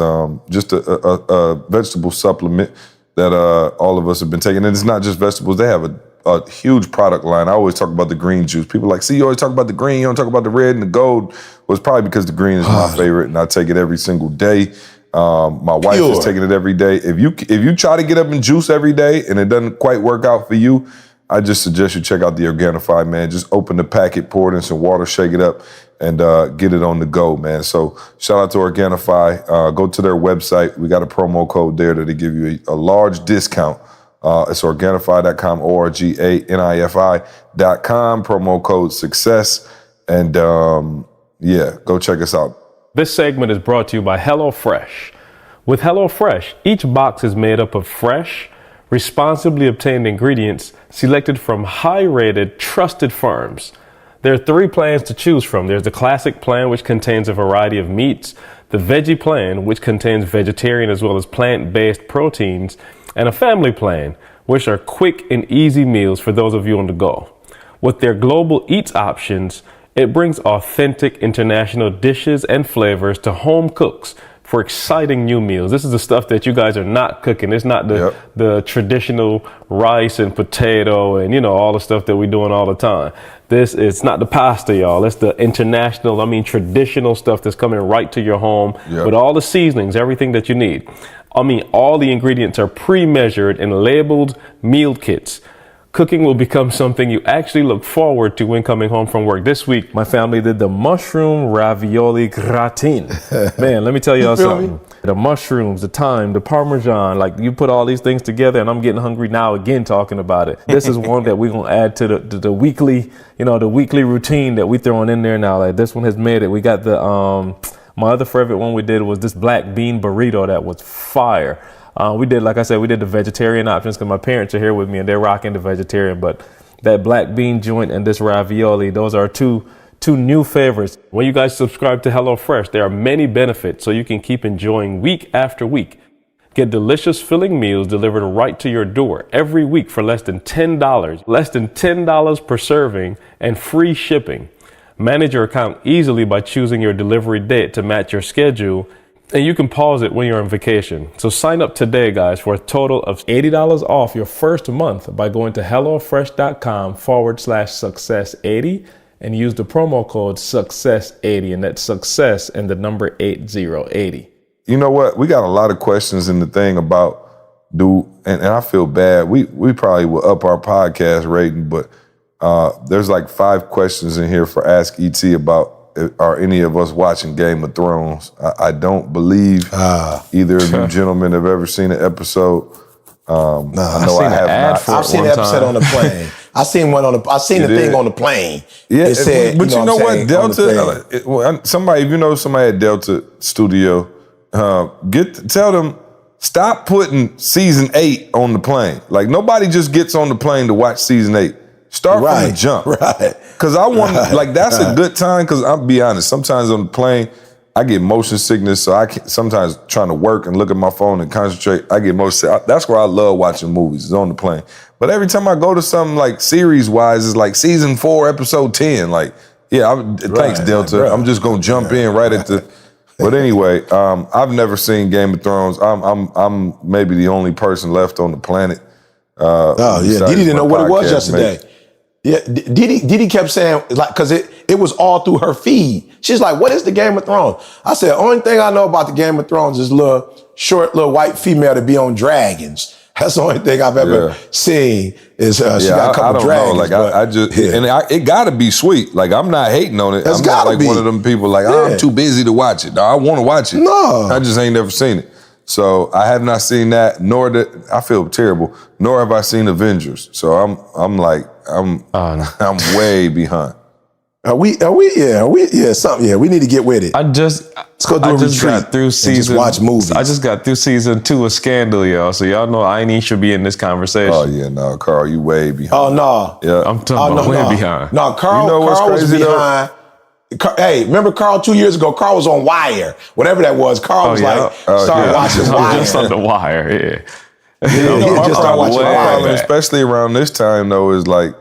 just a vegetable supplement that all of us have been taking. And it's not just vegetables. They have a huge product line. I always talk about the green juice. People are like, see, you always talk about the green, you don't talk about the red and the gold. Well, it's probably because the green is my favorite, and I take it every single day. My wife is taking it every day. If you try to get up and juice every day and it doesn't quite work out for you, I just suggest you check out the Organifi, man. Just open the packet, pour it in some water, shake it up, and get it on the go, man. So shout out to Organifi. Go to their website. We got a promo code there that'll give you a large discount. It's Organifi.com, ORGANIFI.com, promo code SUCCESS. And go check us out. This segment is brought to you by HelloFresh. With HelloFresh, each box is made up of fresh, responsibly obtained ingredients selected from high-rated, trusted firms. There are 3 plans to choose from. There's the classic plan, which contains a variety of meats, the veggie plan, which contains vegetarian as well as plant-based proteins, and a family plan, which are quick and easy meals for those of you on the go. With their global eats options, it brings authentic international dishes and flavors to home cooks for exciting new meals. This is the stuff that you guys are not cooking. It's not the traditional rice and potato and, all the stuff that we're doing all the time. It's not the pasta, y'all. It's the international, traditional stuff that's coming right to your home with all the seasonings, everything that you need. All the ingredients are pre-measured and labeled meal kits. Cooking will become something you actually look forward to when coming home from work. This week, my family did the mushroom ravioli gratin. Man, let me tell y'all something. The mushrooms, the thyme, the Parmesan, you put all these things together, and I'm getting hungry now again talking about it. This is one that we're going to add to the weekly, the weekly routine that we throwing in there now. This one has made it. We got the, my other favorite one we did was this black bean burrito that was fire. We did the vegetarian options because my parents are here with me and they're rocking the vegetarian. But that black bean joint and this ravioli, those are two new favorites. When you guys subscribe to HelloFresh, there are many benefits so you can keep enjoying week after week. Get delicious filling meals delivered right to your door every week for less than $10. Less than $10 per serving and free shipping. Manage your account easily by choosing your delivery date to match your schedule. And you can pause it when you're on vacation. So sign up today, guys, for a total of $80 off your first month by going to HelloFresh.com/success80 and use the promo code SUCCESS80. And that's success and the number 8080. You know what? We got a lot of questions in the thing about and I feel bad. We probably will up our podcast rating, but there's 5 questions in here for Ask ET about are any of us watching Game of Thrones. I don't believe either of you gentlemen have ever seen an episode. I know I have not. I've seen the episode on the plane. I seen the thing on the plane. Yeah, it said, but you know what? Delta, somebody, if you know somebody at Delta Studio, tell them, stop putting season 8 on the plane. Nobody just gets on the plane to watch season 8. Start from the jump. Right. Because I want that's a good time, because I'll be honest, sometimes on the plane, I get motion sickness, so I can't, sometimes trying to work and look at my phone and concentrate, I get motion sick. That's where I love watching movies, is on the plane. But every time I go to something series-wise, it's season 4, episode 10. Thanks, Delta. I'm just going to jump in right at the... But anyway, I've never seen Game of Thrones. I'm maybe the only person left on the planet. Didi didn't know what it was yesterday. Yeah, Didi kept saying, because it was all through her feed. She's like, what is the Game of Thrones? I said, only thing I know about the Game of Thrones is short little white female to be on dragons. That's the only thing I've ever seen is she got a couple dragons. It got to be sweet. I'm not hating on it. I'm not one of them people I'm too busy to watch it. No, I want to watch it. No. I just ain't never seen it. So I have not seen that, I feel terrible, nor have I seen Avengers. So I'm way behind. We need to get with it. Let's go do a retreat. Got through season, just watch movies. I just got through season 2 of Scandal, y'all. So y'all know I ain't should be in this conversation. Oh yeah, no, Carl, you way behind. Oh no. Yeah. I'm talking about way behind. No, Carl, Carl was behind. Hey, remember Carl 2 years ago? Carl was on Wire, whatever that was. Carl was started watching Wire. Just on the Wire, he just started watching Wire. Especially around this time, though, is I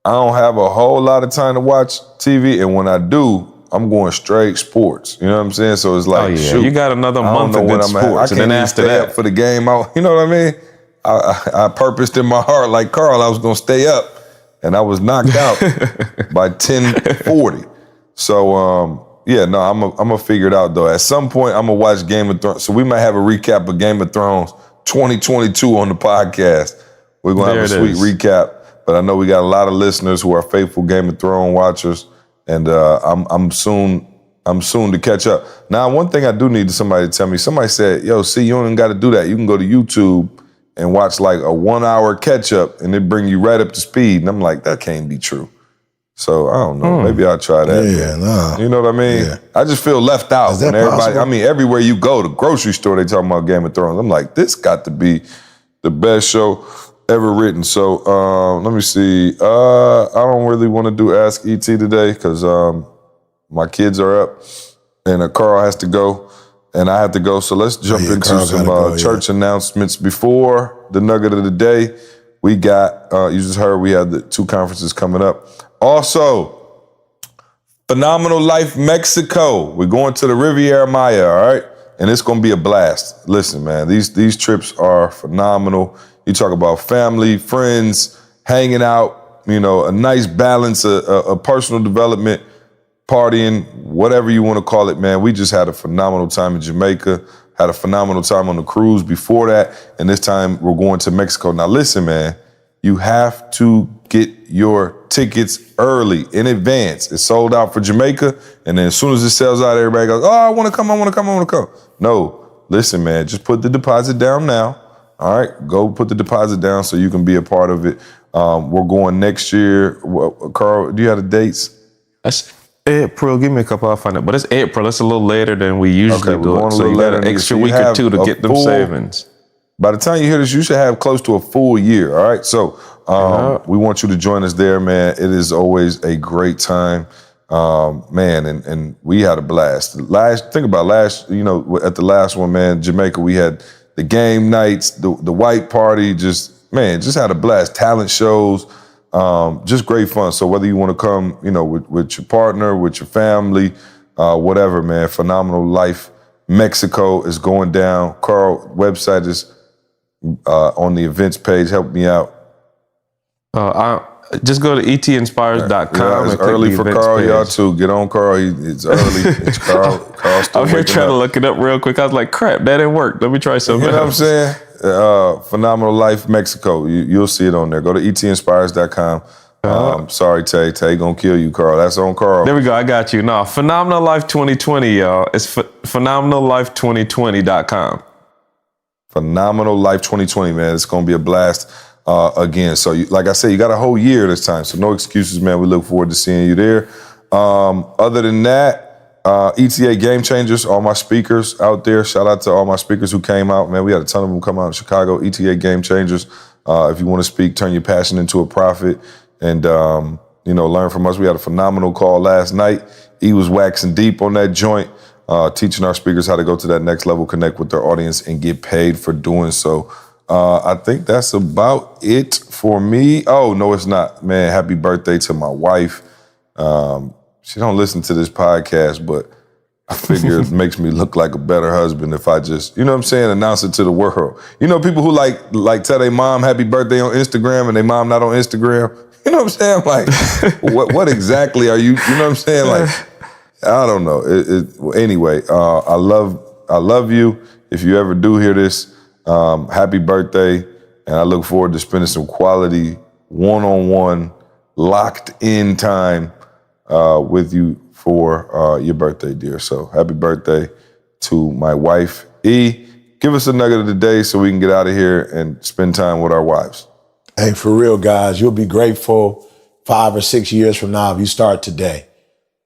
don't have a whole lot of time to watch TV, and when I do, I'm going straight sports. You know what I'm saying? So it's like, shoot, you got another I don't month know of when good I'm at. I sports, and can't then even after stay that, up for the game. You know what I mean? I purposed in my heart, like Carl, I was gonna stay up, and I was knocked out by 10:40. So yeah, no, I'm gonna figure it out though. At some point, I'm gonna watch Game of Thrones. So we might have a recap of Game of Thrones 2022 on the podcast. We're gonna have a sweet recap. But I know we got a lot of listeners who are faithful Game of Thrones watchers, and I'm soon to catch up. Now, one thing I do need somebody to tell me. Somebody said, "Yo, see, you don't even got to do that. You can go to YouTube and watch like a 1 hour catch up, and it bring you right up to speed." And I'm like, that can't be true. So I don't know. Maybe I'll try that. Yeah, no. You know what I mean? Yeah. I just feel left out Is that when everybody. possible? I mean, everywhere you go, the grocery store, they talking about Game of Thrones. I'm like, this got to be the best show ever written. So let me see. I don't really want to do Ask ET today because my kids are up and Carl has to go and I have to go. So let's jump into Carl some gotta go, church announcements before the nugget of the day. We got, you just heard we have the 2 conferences coming up. Also, Phenomenal Life Mexico. We're going to the Riviera Maya, all right? And it's going to be a blast. Listen, man, these trips are phenomenal. You talk about family, friends, hanging out, you know, a nice balance, a personal development, partying, whatever you want to call it, man. We just had a phenomenal time in Jamaica, had a phenomenal time on the cruise before that, and this time we're going to Mexico. Now, listen, man, you have to get your tickets early, in advance. It's sold out for Jamaica, and then as soon as it sells out, everybody goes, oh, I want to come. No, listen, man, just put the deposit down now. All right, go put the deposit down so you can be a part of it. We're going next year. Carl, do you have the dates? that's April. Give me a couple. I'll find it. But it's April. It's a little later than we usually we're do going it. a So little you got later an than extra this. So week you or have 2 to a get them full- savings. By the time you hear this, you should have close to a full year, all right? So we want you to join us there, man. It is always a great time, man, and we had a blast. Think about you know, at the last one, man, Jamaica, we had the game nights, the white party, just had a blast. Talent shows, just great fun. So whether you want to come, you know, with your partner, with your family, whatever, man, Phenomenal Life Mexico is going down. Carl, website is on the events page. Help me out. Just go to etinspires.com. Yeah, it's and click early the for events Carl, page. y'all too. Get on Carl. It's early. It's Carl. Carl's still I'm here waking trying to up. look it up real quick. I was like, crap, that didn't work. Let me try something You know what I'm else. saying? Phenomenal Life Mexico. You'll see it on there. Go to etinspires.com. Sorry, Tay. Tay gonna kill you, Carl. That's on Carl. There we go. I got you. No, Phenomenal Life 2020, y'all. It's phenomenallife2020.com. Phenomenal Life 2020, man. It's gonna be a blast again. So, like I said, you got a whole year this time. So no excuses, man. We look forward to seeing you there. Other than that, ETA Game Changers, all my speakers out there. Shout out to all my speakers who came out, man. We had a ton of them come out in Chicago. ETA Game Changers. If you want to speak, turn your passion into a profit, and you know, learn from us. We had a phenomenal call last night. He was waxing deep on that joint, teaching our speakers how to go to that next level, connect with their audience, and get paid for doing so. I think that's about it for me. Oh, no, it's not. Man, happy birthday to my wife. She don't listen to this podcast, but I figure it makes me look like a better husband if I just, you know what I'm saying, announce it to the world. You know, people who like tell their mom happy birthday on Instagram and their mom not on Instagram. You know what I'm saying? Like, what exactly are you know what I'm saying? Like, I don't know. Anyway, I love you. If you ever do hear this, happy birthday. And I look forward to spending some quality one-on-one, locked-in time with you for your birthday, dear. So happy birthday to my wife, E. Give us a nugget of the day so we can get out of here and spend time with our wives. Hey, for real, guys, you'll be grateful 5 or 6 years from now if you start today.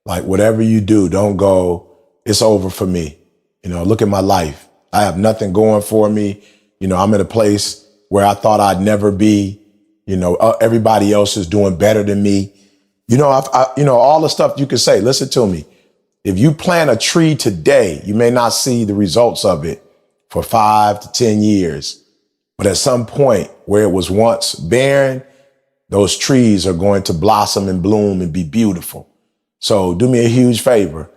Like, whatever you do, don't go, it's over for me. You know, look at my life. I have nothing going for me. You know, I'm in a place where I thought I'd never be. You know, everybody else is doing better than me. You know, you know, all the stuff you can say. Listen to me. If you plant a tree today, you may not see the results of it for 5 to 10 years. But at some point where it was once barren, those trees are going to blossom and bloom and be beautiful. So do me a huge favor.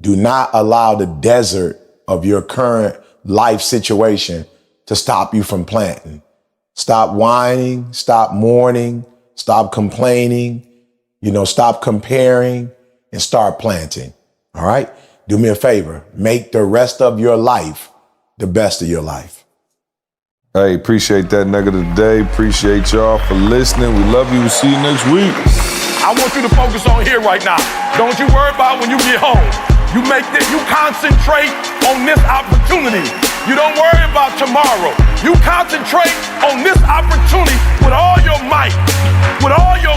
Do not allow the desert of your current life situation to stop you from planting. Stop whining, stop mourning, stop complaining, stop comparing, and start planting. All right? Do me a favor. Make the rest of your life the best of your life. Hey, appreciate that nugget of the day. Appreciate y'all for listening. We love you. We'll see you next week. I want you to focus on here right now. Don't you worry about when you get home. You concentrate on this opportunity. You don't worry about tomorrow. You concentrate on this opportunity with all your might, with all your